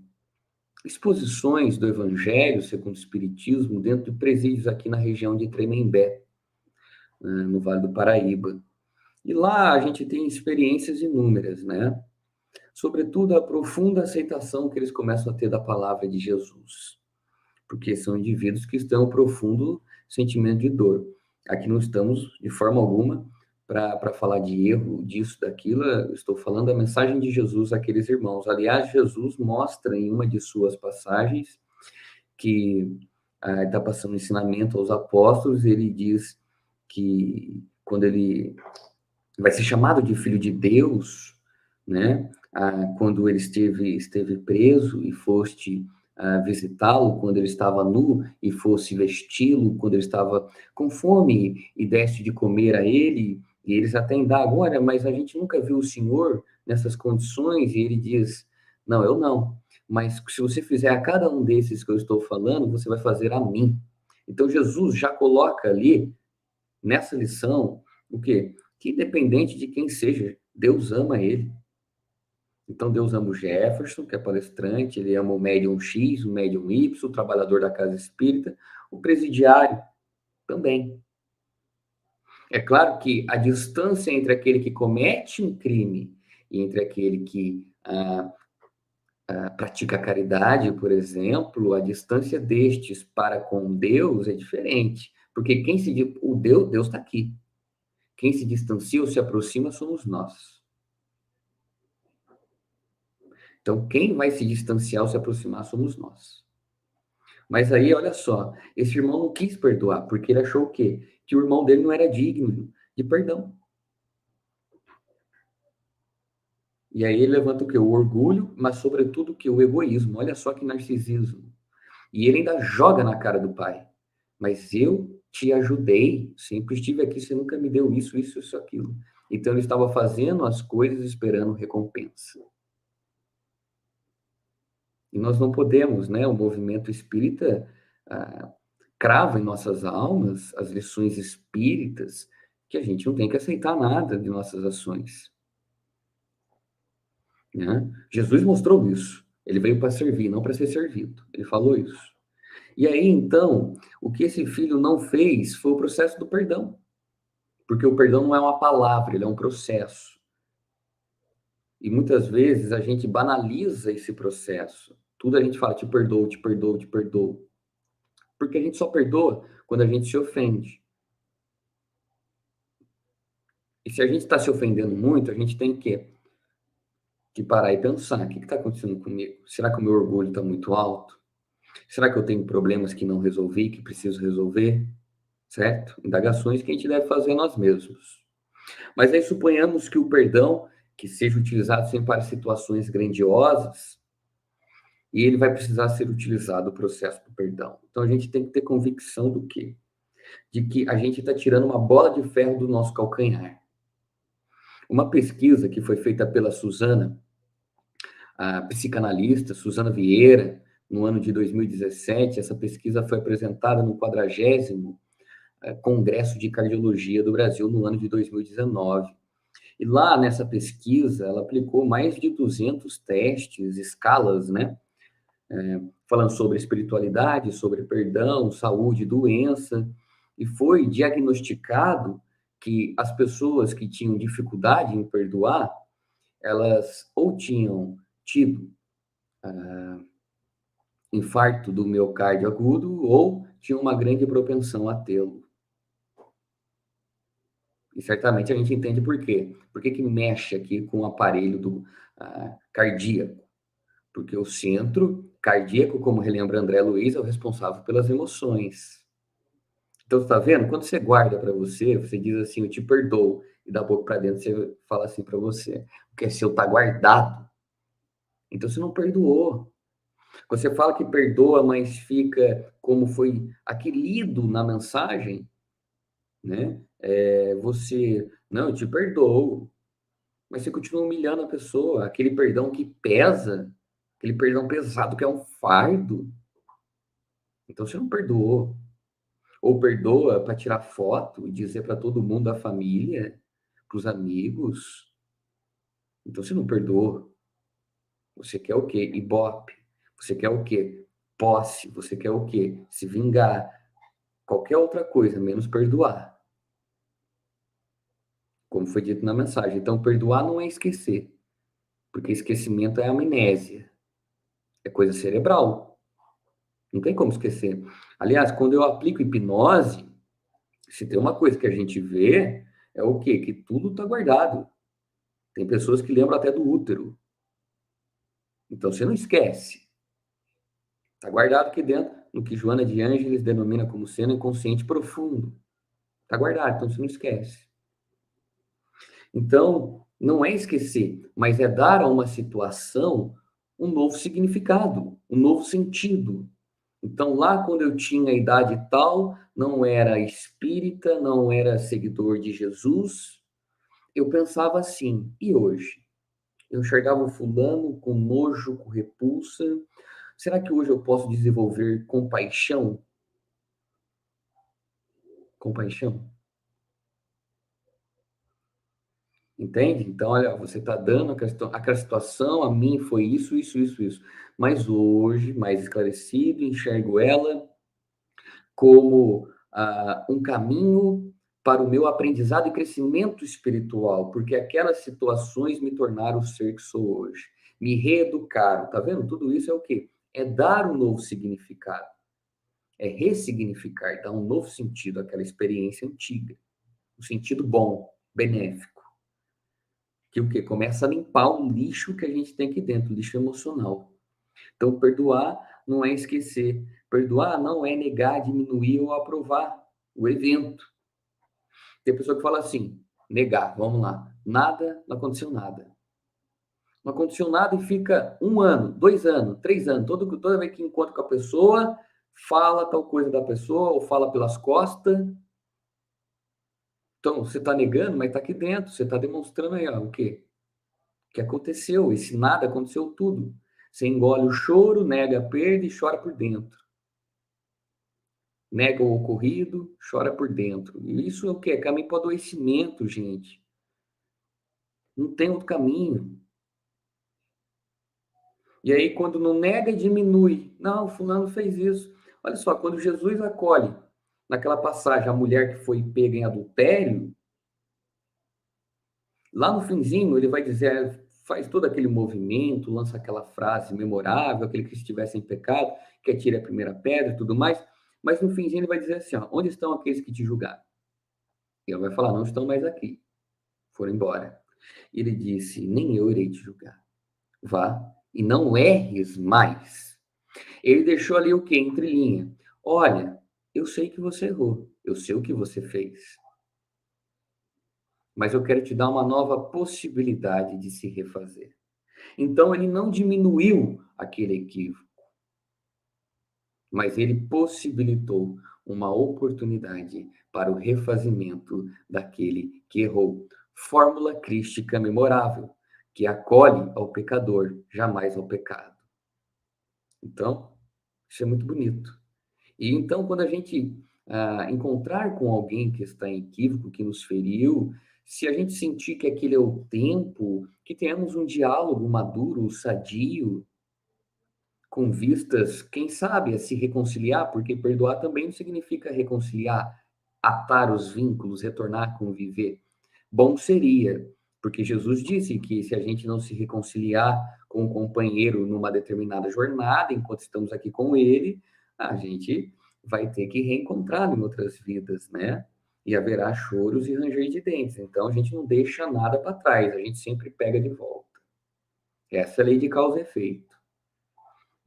exposições do Evangelho segundo o Espiritismo dentro de presídios aqui na região de Tremembé, no Vale do Paraíba. E lá a gente tem experiências inúmeras, né? Sobretudo a profunda aceitação que eles começam a ter da palavra de Jesus, porque são indivíduos que estão em profundo sentimento de dor. Aqui não estamos, de forma alguma, para falar de erro, disso, daquilo, eu estou falando da mensagem de Jesus àqueles irmãos. Aliás, Jesus mostra em uma de suas passagens que está passando ensinamento aos apóstolos, ele diz que quando ele vai ser chamado de filho de Deus, né? Quando ele esteve preso e foste visitá-lo, quando ele estava nu e fosse vesti-lo, quando ele estava com fome e deste de comer a ele, e eles até indagam, olha, mas a gente nunca viu o Senhor nessas condições, e ele diz, não, eu não, mas se você fizer a cada um desses que eu estou falando, você vai fazer a mim. Então Jesus já coloca ali, nessa lição, o quê? Que independente de quem seja, Deus ama ele. Então, Deus ama o Jefferson, que é palestrante, ele ama o médium X, o médium Y, o trabalhador da casa espírita, o presidiário também. É claro que a distância entre aquele que comete um crime e entre aquele que pratica a caridade, por exemplo, a distância destes para com Deus é diferente. Porque Deus está aqui. Quem se distancia ou se aproxima somos nós. Então, quem vai se distanciar ou se aproximar somos nós. Mas aí, olha só, esse irmão não quis perdoar, porque ele achou o quê? Que o irmão dele não era digno de perdão. E aí ele levanta o quê? O orgulho, mas sobretudo o quê? O egoísmo. Olha só que narcisismo. E ele ainda joga na cara do pai. Mas eu te ajudei, sempre estive aqui, você nunca me deu isso, isso, isso, aquilo. Então ele estava fazendo as coisas esperando recompensa. E nós não podemos, né? O movimento espírita crava em nossas almas as lições espíritas que a gente não tem que aceitar nada de nossas ações. Né? Jesus mostrou isso. Ele veio para servir, não para ser servido. Ele falou isso. E aí, então, o que esse filho não fez foi o processo do perdão. Porque o perdão não é uma palavra, ele é um processo. E muitas vezes a gente banaliza esse processo. Tudo a gente fala, te perdoo, te perdoo, te perdoo. Porque a gente só perdoa quando a gente se ofende. E se a gente está se ofendendo muito, a gente tem que parar e pensar, o que está acontecendo comigo? Será que o meu orgulho está muito alto? Será que eu tenho problemas que não resolvi, que preciso resolver? Certo? Indagações que a gente deve fazer a nós mesmos. Mas aí suponhamos que o perdão, que seja utilizado sempre para situações grandiosas, e ele vai precisar ser utilizado o processo do perdão. Então a gente tem que ter convicção do quê? De que a gente está tirando uma bola de ferro do nosso calcanhar. Uma pesquisa que foi feita pela Suzana, a psicanalista Suzana Vieira, no ano de 2017, essa pesquisa foi apresentada no 40º Congresso de Cardiologia do Brasil no ano de 2019. E lá nessa pesquisa, ela aplicou mais de 200 testes, escalas, né? Falando sobre espiritualidade, sobre perdão, saúde, doença, e foi diagnosticado que as pessoas que tinham dificuldade em perdoar, elas ou tinham tido infarto do miocárdio agudo ou tinham uma grande propensão a tê-lo. E certamente a gente entende por quê. Por que mexe aqui com o aparelho cardíaco? Porque o centro cardíaco, como relembra André Luiz, é o responsável pelas emoções. Então, você está vendo? Quando você guarda para você, você diz assim, eu te perdoo, e da boca para dentro você fala assim para você, o que é seu está guardado. Então, você não perdoou. Você fala que perdoa, mas fica como foi aqui lido na mensagem, né? Você, não, eu te perdoo, mas você continua humilhando a pessoa, aquele perdão que pesa, aquele perdão pesado que é um fardo. Então você não perdoou. Ou perdoa para tirar foto e dizer para todo mundo da família, para os amigos. Então você não perdoou. Você quer o quê? Ibope. Você quer o quê? Posse. Você quer o quê? Se vingar. Qualquer outra coisa, menos perdoar. Como foi dito na mensagem. Então, perdoar não é esquecer. Porque esquecimento é amnésia. É coisa cerebral. Não tem como esquecer. Aliás, quando eu aplico hipnose, se tem uma coisa que a gente vê, é o quê? Que tudo está guardado. Tem pessoas que lembram até do útero. Então você não esquece. Está guardado aqui dentro, no que Joana de Ângeles denomina como sendo inconsciente profundo. Está guardado, então você não esquece. Então, não é esquecer, mas é dar a uma situação um novo significado, um novo sentido. Então, lá quando eu tinha a idade tal, não era espírita, não era seguidor de Jesus, eu pensava assim, e hoje? Eu enxergava o fulano com nojo, com repulsa. Será que hoje eu posso desenvolver compaixão? Compaixão? Entende? Então, olha, você está dando aquela situação, a mim foi isso, isso, isso, isso. Mas hoje, mais esclarecido, enxergo ela como um caminho para o meu aprendizado e crescimento espiritual, porque aquelas situações me tornaram o ser que sou hoje, me reeducaram, tá vendo? Tudo isso é o quê? É dar um novo significado, é ressignificar, dar um novo sentido àquela experiência antiga, um sentido bom, benéfico, que o quê? Começa a limpar o lixo que a gente tem aqui dentro, o lixo emocional. Então, perdoar não é esquecer. Perdoar não é negar, diminuir ou aprovar o evento. Tem pessoa que fala assim, negar, vamos lá. Nada, não aconteceu nada. Não aconteceu nada e fica 1 ano, 2 anos, 3 anos. Toda vez que encontra com a pessoa, fala tal coisa da pessoa ou fala pelas costas. Então, você está negando, mas está aqui dentro. Você está demonstrando aí, ó, o quê? Que aconteceu. Esse nada aconteceu tudo. Você engole o choro, nega a perda e chora por dentro. Nega o ocorrido, chora por dentro. E isso é o quê? É caminho para o adoecimento, gente. Não tem outro caminho. E aí, quando não nega, diminui. Não, fulano fez isso. Olha só, quando Jesus acolhe, naquela passagem, a mulher que foi pega em adultério, lá no finzinho ele vai dizer, faz todo aquele movimento, lança aquela frase memorável, aquele que estivesse em pecado, que atire a primeira pedra e tudo mais, mas no finzinho ele vai dizer assim, ó, onde estão aqueles que te julgaram? E ele vai falar, não estão mais aqui. foram embora. Ele disse: nem eu irei te julgar. Vá e não erres mais. Ele deixou ali o que? Entre linha. Olha, eu sei que você errou, eu sei o que você fez, mas eu quero te dar uma nova possibilidade de se refazer. Então ele não diminuiu aquele equívoco, mas ele possibilitou uma oportunidade para o refazimento daquele que errou. Fórmula crística memorável, que acolhe ao pecador, jamais ao pecado. Então, isso é muito bonito. E então, quando a gente encontrar com alguém que está em equívoco, que nos feriu, se a gente sentir que aquele é o tempo, que tenhamos um diálogo maduro, sadio, com vistas, quem sabe, a se reconciliar, porque perdoar também não significa reconciliar, atar os vínculos, retornar a conviver. Bom seria, porque Jesus disse que se a gente não se reconciliar com o companheiro numa determinada jornada, enquanto estamos aqui com ele, a gente vai ter que reencontrar em outras vidas, né? E haverá choros e ranger de dentes. Então a gente não deixa nada para trás, a gente sempre pega de volta. Essa é a lei de causa e efeito.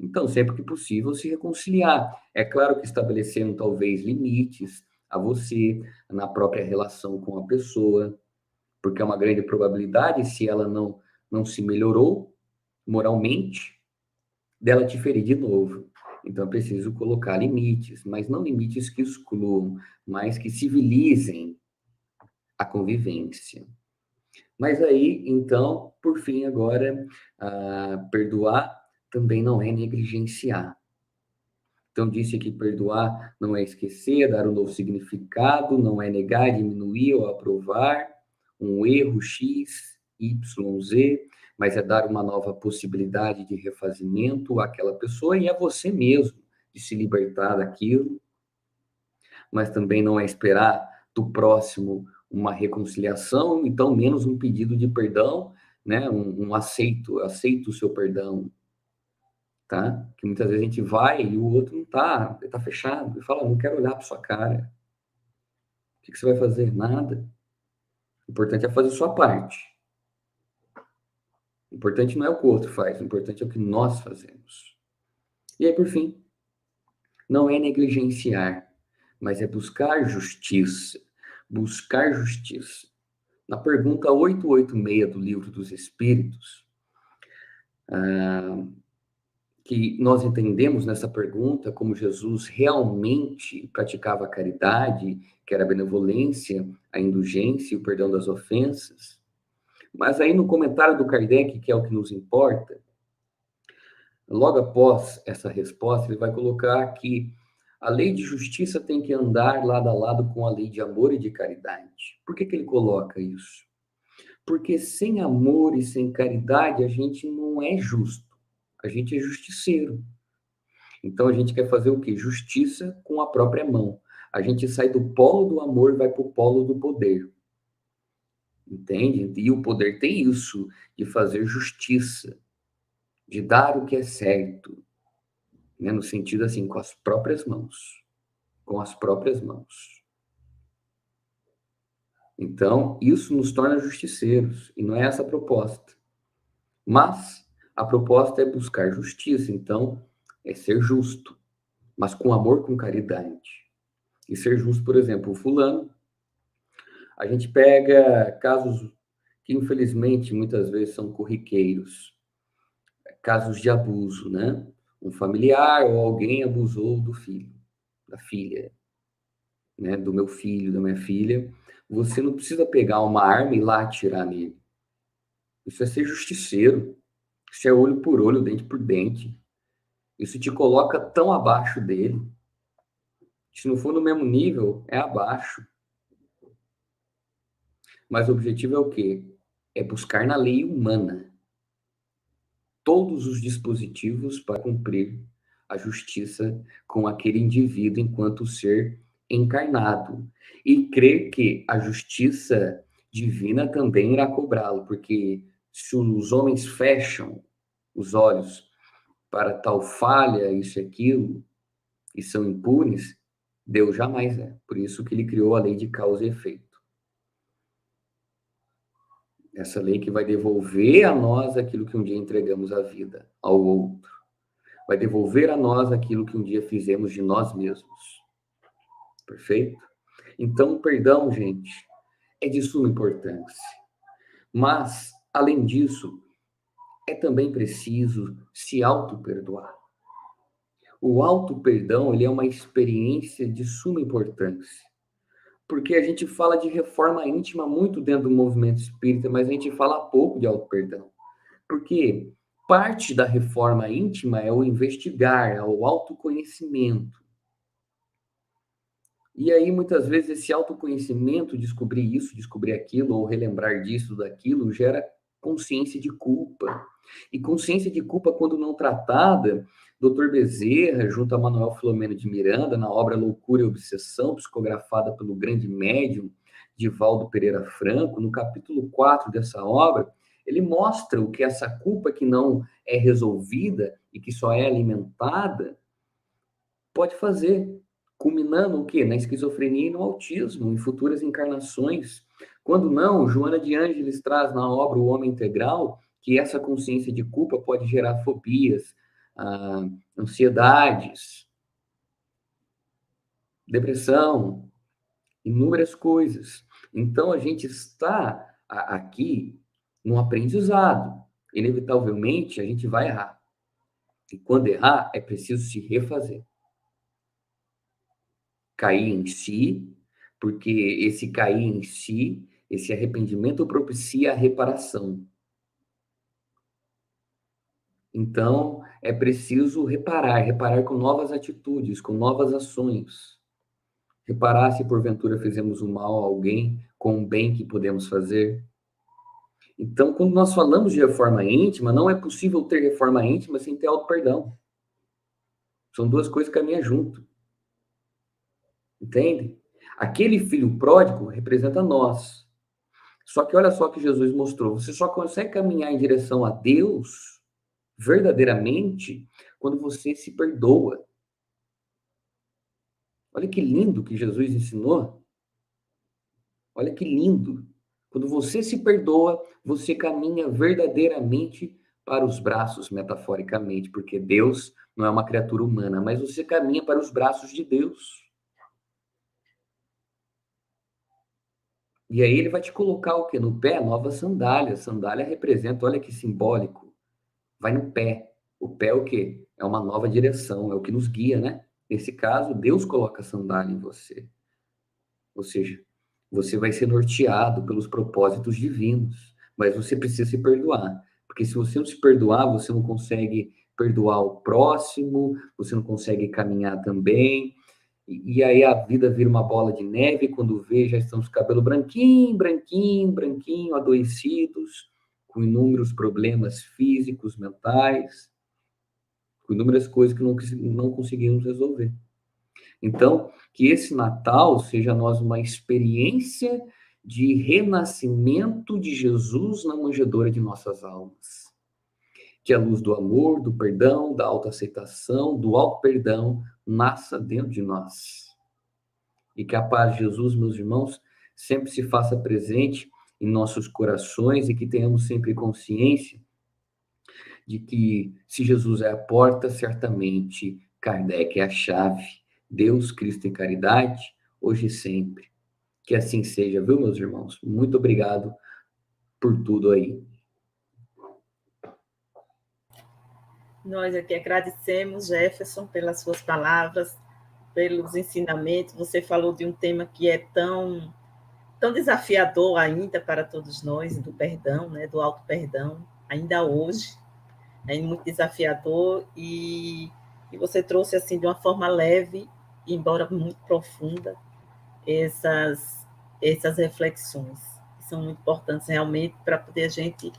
Então, sempre que possível, se reconciliar. É claro que estabelecendo talvez limites a você, na própria relação com a pessoa, porque é uma grande probabilidade, se ela não se melhorou moralmente, dela te ferir de novo. Então, é preciso colocar limites, mas não limites que excluam, mas que civilizem a convivência. Mas aí, então, por fim, agora, perdoar também não é negligenciar. Então, disse que perdoar não é esquecer, dar um novo significado, não é negar, diminuir ou aprovar um erro X, Y, Z, mas é dar uma nova possibilidade de refazimento àquela pessoa e a você mesmo, de se libertar daquilo, mas também não é esperar do próximo uma reconciliação, então menos um pedido de perdão, né? Aceito o seu perdão, tá? Que muitas vezes a gente vai e o outro não tá, ele tá fechado, e fala, não quero olhar para sua cara. O que você vai fazer? Nada. O importante é fazer a sua parte. O importante não é o que o outro faz, o importante é o que nós fazemos. E aí, por fim, não é negligenciar, mas é buscar justiça. Buscar justiça. Na pergunta 886 do Livro dos Espíritos, que nós entendemos nessa pergunta como Jesus realmente praticava a caridade, que era a benevolência, a indulgência e o perdão das ofensas. Mas aí no comentário do Kardec, que é o que nos importa, logo após essa resposta, ele vai colocar que a lei de justiça tem que andar lado a lado com a lei de amor e de caridade. Por que que ele coloca isso? Porque sem amor e sem caridade a gente não é justo, a gente é justiceiro. Então a gente quer fazer o quê? Justiça com a própria mão. A gente sai do polo do amor e vai para o polo do poder. Entende? E o poder tem isso, de fazer justiça, de dar o que é certo, né? No sentido assim, com as próprias mãos. Com as próprias mãos. Então, isso nos torna justiceiros, e não é essa a proposta. Mas a proposta é buscar justiça, então é ser justo, mas com amor, com caridade. E ser justo, por exemplo, o fulano, a gente pega casos que infelizmente muitas vezes são corriqueiros, casos de abuso, né? Um familiar ou alguém abusou do filho, da filha, né? Do meu filho, da minha filha. Você não precisa pegar uma arma e ir lá atirar nele. Isso é ser justiceiro. Isso é olho por olho, dente por dente. Isso te coloca tão abaixo dele. Se não for no mesmo nível, é abaixo. Mas o objetivo é o quê? É buscar na lei humana todos os dispositivos para cumprir a justiça com aquele indivíduo enquanto ser encarnado. E crer que a justiça divina também irá cobrá-lo, porque se os homens fecham os olhos para tal falha, isso e aquilo, e são impunes, Deus jamais é. Por isso que ele criou a lei de causa e efeito. Essa lei que vai devolver a nós aquilo que um dia entregamos à vida, ao outro. Vai devolver a nós aquilo que um dia fizemos de nós mesmos. Perfeito? Então, o perdão, gente, é de suma importância. Mas, além disso, é também preciso se auto-perdoar. O auto-perdão, ele é uma experiência de suma importância. Porque a gente fala de reforma íntima muito dentro do movimento espírita, mas a gente fala pouco de auto-perdão. Porque parte da reforma íntima é o investigar, é o autoconhecimento. E aí, muitas vezes, esse autoconhecimento, descobrir isso, descobrir aquilo, ou relembrar disso, daquilo, gera consciência de culpa. E consciência de culpa, quando não tratada, Dr. Bezerra, junto a Manuel Filomeno de Miranda, na obra Loucura e Obsessão, psicografada pelo grande médium Divaldo Pereira Franco, no capítulo 4 dessa obra, ele mostra o que essa culpa que não é resolvida e que só é alimentada pode fazer, culminando o quê? Na esquizofrenia e no autismo, em futuras encarnações. Quando não, Joana de Ângeles traz na obra O Homem Integral que essa consciência de culpa pode gerar fobias, ansiedades, depressão, inúmeras coisas. Então, a gente está aqui no aprendizado. Inevitavelmente, a gente vai errar. E quando errar, é preciso se refazer. Cair em si, porque esse cair em si, esse arrependimento propicia a reparação. Então, é preciso reparar com novas atitudes, com novas ações. Reparar se porventura fizemos um mal a alguém, com o bem que podemos fazer. Então, quando nós falamos de reforma íntima, não é possível ter reforma íntima sem ter auto-perdão. São duas coisas que caminham junto. Entende? Aquele filho pródigo representa nós. Só que olha só o que Jesus mostrou. Você só consegue caminhar em direção a Deus verdadeiramente quando você se perdoa. Olha que lindo que Jesus ensinou. Olha que lindo. Quando você se perdoa, você caminha verdadeiramente para os braços, metaforicamente, porque Deus não é uma criatura humana, mas você caminha para os braços de Deus. E aí ele vai te colocar o quê? No pé, nova sandália. Sandália representa, olha que simbólico, vai no pé. O pé é o quê? É uma nova direção, é o que nos guia, né? Nesse caso, Deus coloca a sandália em você. Ou seja, você vai ser norteado pelos propósitos divinos, mas você precisa se perdoar. Porque se você não se perdoar, você não consegue perdoar o próximo, você não consegue caminhar também. E aí a vida vira uma bola de neve, e quando vê, já estamos com o cabelo branquinho, branquinho, branquinho, adoecidos, com inúmeros problemas físicos, mentais, com inúmeras coisas que não conseguimos resolver. Então, que esse Natal seja nós uma experiência de renascimento de Jesus na manjedoura de nossas almas. Que a luz do amor, do perdão, da autoaceitação, do auto-perdão nasça dentro de nós. E que a paz de Jesus, meus irmãos, sempre se faça presente em nossos corações e que tenhamos sempre consciência de que se Jesus é a porta, certamente Kardec é a chave. Deus, Cristo e caridade, hoje e sempre. Que assim seja, viu, meus irmãos? Muito obrigado por tudo aí. Nós aqui agradecemos, Jefferson, pelas suas palavras, pelos ensinamentos. Você falou de um tema que é tão desafiador ainda para todos nós, do perdão, né, do auto-perdão, ainda hoje. É muito desafiador e você trouxe assim de uma forma leve, embora muito profunda, essas reflexões, que são muito importantes realmente para poder a gente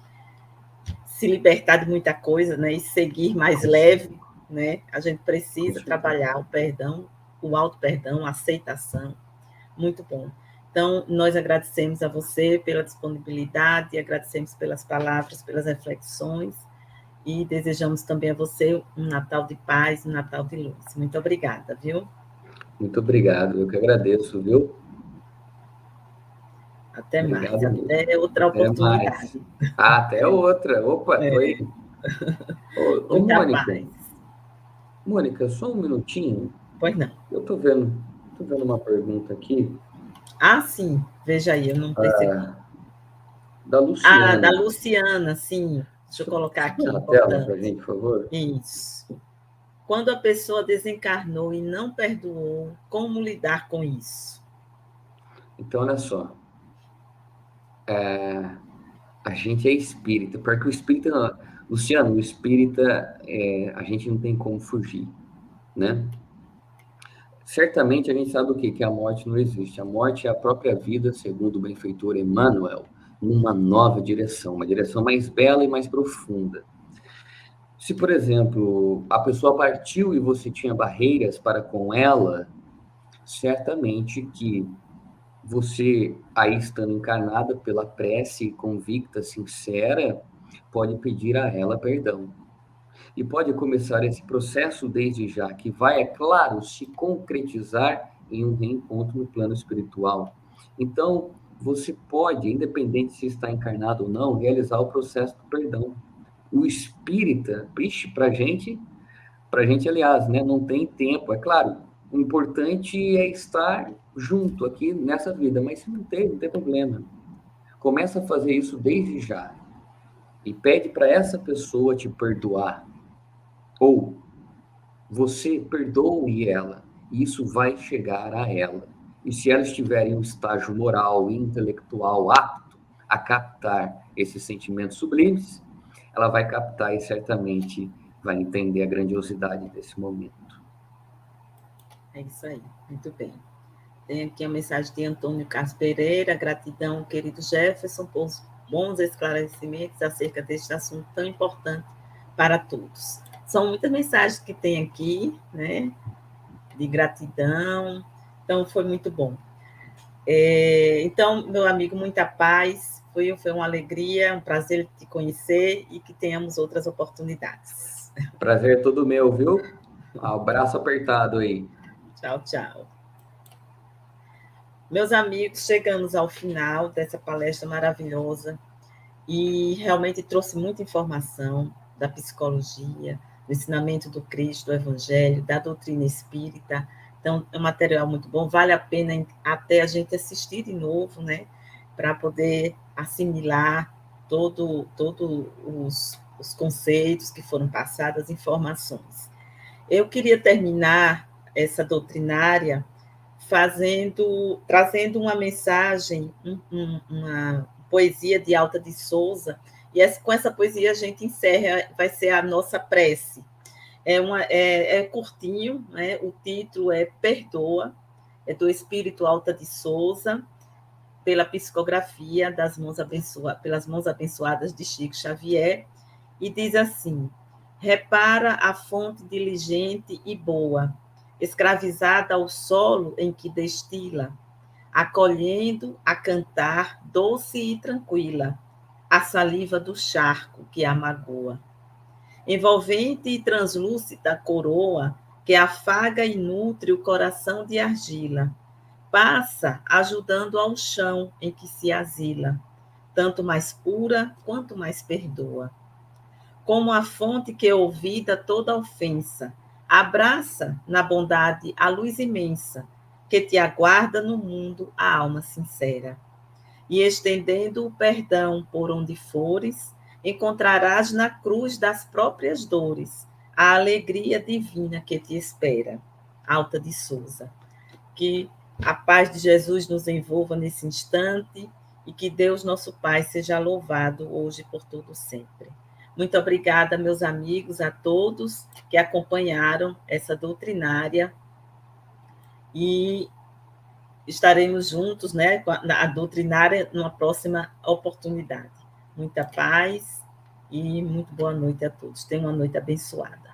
se libertar de muita coisa, né, e seguir mais leve, né? A gente precisa trabalhar o perdão, o auto-perdão, a aceitação. Muito bom. Então, nós agradecemos a você pela disponibilidade, agradecemos pelas palavras, pelas reflexões, e desejamos também a você um Natal de paz, um Natal de luz. Muito obrigada, viu? Muito obrigado, eu que agradeço, viu? Até mais. Obrigado mesmo. Até outra Até mais. oportunidade. Até outra. Opa, tô aí. É, Ô, muita Mônica. paz. Mônica, só um minutinho. Pois não. Eu tô vendo uma pergunta aqui, Ah, sim. Veja aí, eu não percebi. da Ah, da Luciana. Luciana, sim. Deixa eu colocar Você põe aqui, na tela para a importante. gente, por favor? Isso. Quando a pessoa desencarnou e não perdoou, como lidar com isso? Então, olha só. A gente é espírita, porque o espírita, Luciano, o espírita, a gente não tem como fugir, né? Certamente a gente sabe o quê? Que a morte não existe. A morte é a própria vida, segundo o benfeitor Emmanuel, numa nova direção, uma direção mais bela e mais profunda. Se, por exemplo, a pessoa partiu e você tinha barreiras para com ela, certamente que você, aí estando encarnada pela prece convicta, sincera, pode pedir a ela perdão. E pode começar esse processo desde já, que vai, é claro, se concretizar em um reencontro no plano espiritual. Então, você pode, independente se está encarnado ou não, realizar o processo do perdão. O espírita, para gente, aliás, né, não tem tempo. É claro, o importante é estar junto aqui nessa vida, mas se não tem problema. Começa a fazer isso desde já e pede para essa pessoa te perdoar. Ou você perdoe ela, e isso vai chegar a ela. E se ela estiver em um estágio moral e intelectual apto a captar esses sentimentos sublimes, ela vai captar e certamente vai entender a grandiosidade desse momento. É isso aí, muito bem. Tem aqui a mensagem de Antônio Carlos Pereira. Gratidão, querido Jefferson, por bons esclarecimentos acerca deste assunto tão importante para todos. São muitas mensagens que tem aqui, né, de gratidão. Então, foi muito bom. Então, meu amigo, muita paz. Foi uma alegria, um prazer te conhecer e que tenhamos outras oportunidades. Prazer é todo meu, viu? Abraço apertado aí. Tchau, tchau. Meus amigos, chegamos ao final dessa palestra maravilhosa e realmente trouxe muita informação da psicologia, do ensinamento do Cristo, do Evangelho, da doutrina espírita. Então, é um material muito bom, vale a pena até a gente assistir de novo, né, para poder assimilar todos os conceitos que foram passados, as informações. Eu queria terminar essa doutrinária trazendo uma mensagem, uma poesia de Alta de Souza, e com essa poesia a gente encerra, vai ser a nossa prece. É curtinho, né? O título é Perdoa, é do Espírito Alta de Souza, pela psicografia pelas mãos abençoadas de Chico Xavier, e diz assim: repara a fonte diligente e boa, escravizada ao solo em que destila, acolhendo a cantar doce e tranquila a saliva do charco que a magoa. Envolvente e translúcida coroa que afaga e nutre o coração de argila, passa ajudando ao chão em que se asila, tanto mais pura quanto mais perdoa. Como a fonte que ouvida toda ofensa, abraça na bondade a luz imensa, que te aguarda no mundo a alma sincera. E estendendo o perdão por onde fores, encontrarás na cruz das próprias dores a alegria divina que te espera. Alta de Souza. Que a paz de Jesus nos envolva nesse instante e que Deus, nosso Pai, seja louvado hoje por todo sempre. Muito obrigada, meus amigos, a todos que acompanharam essa doutrinária e estaremos juntos, né, com a doutrinária numa próxima oportunidade. Muita paz e muito boa noite a todos. Tenham uma noite abençoada.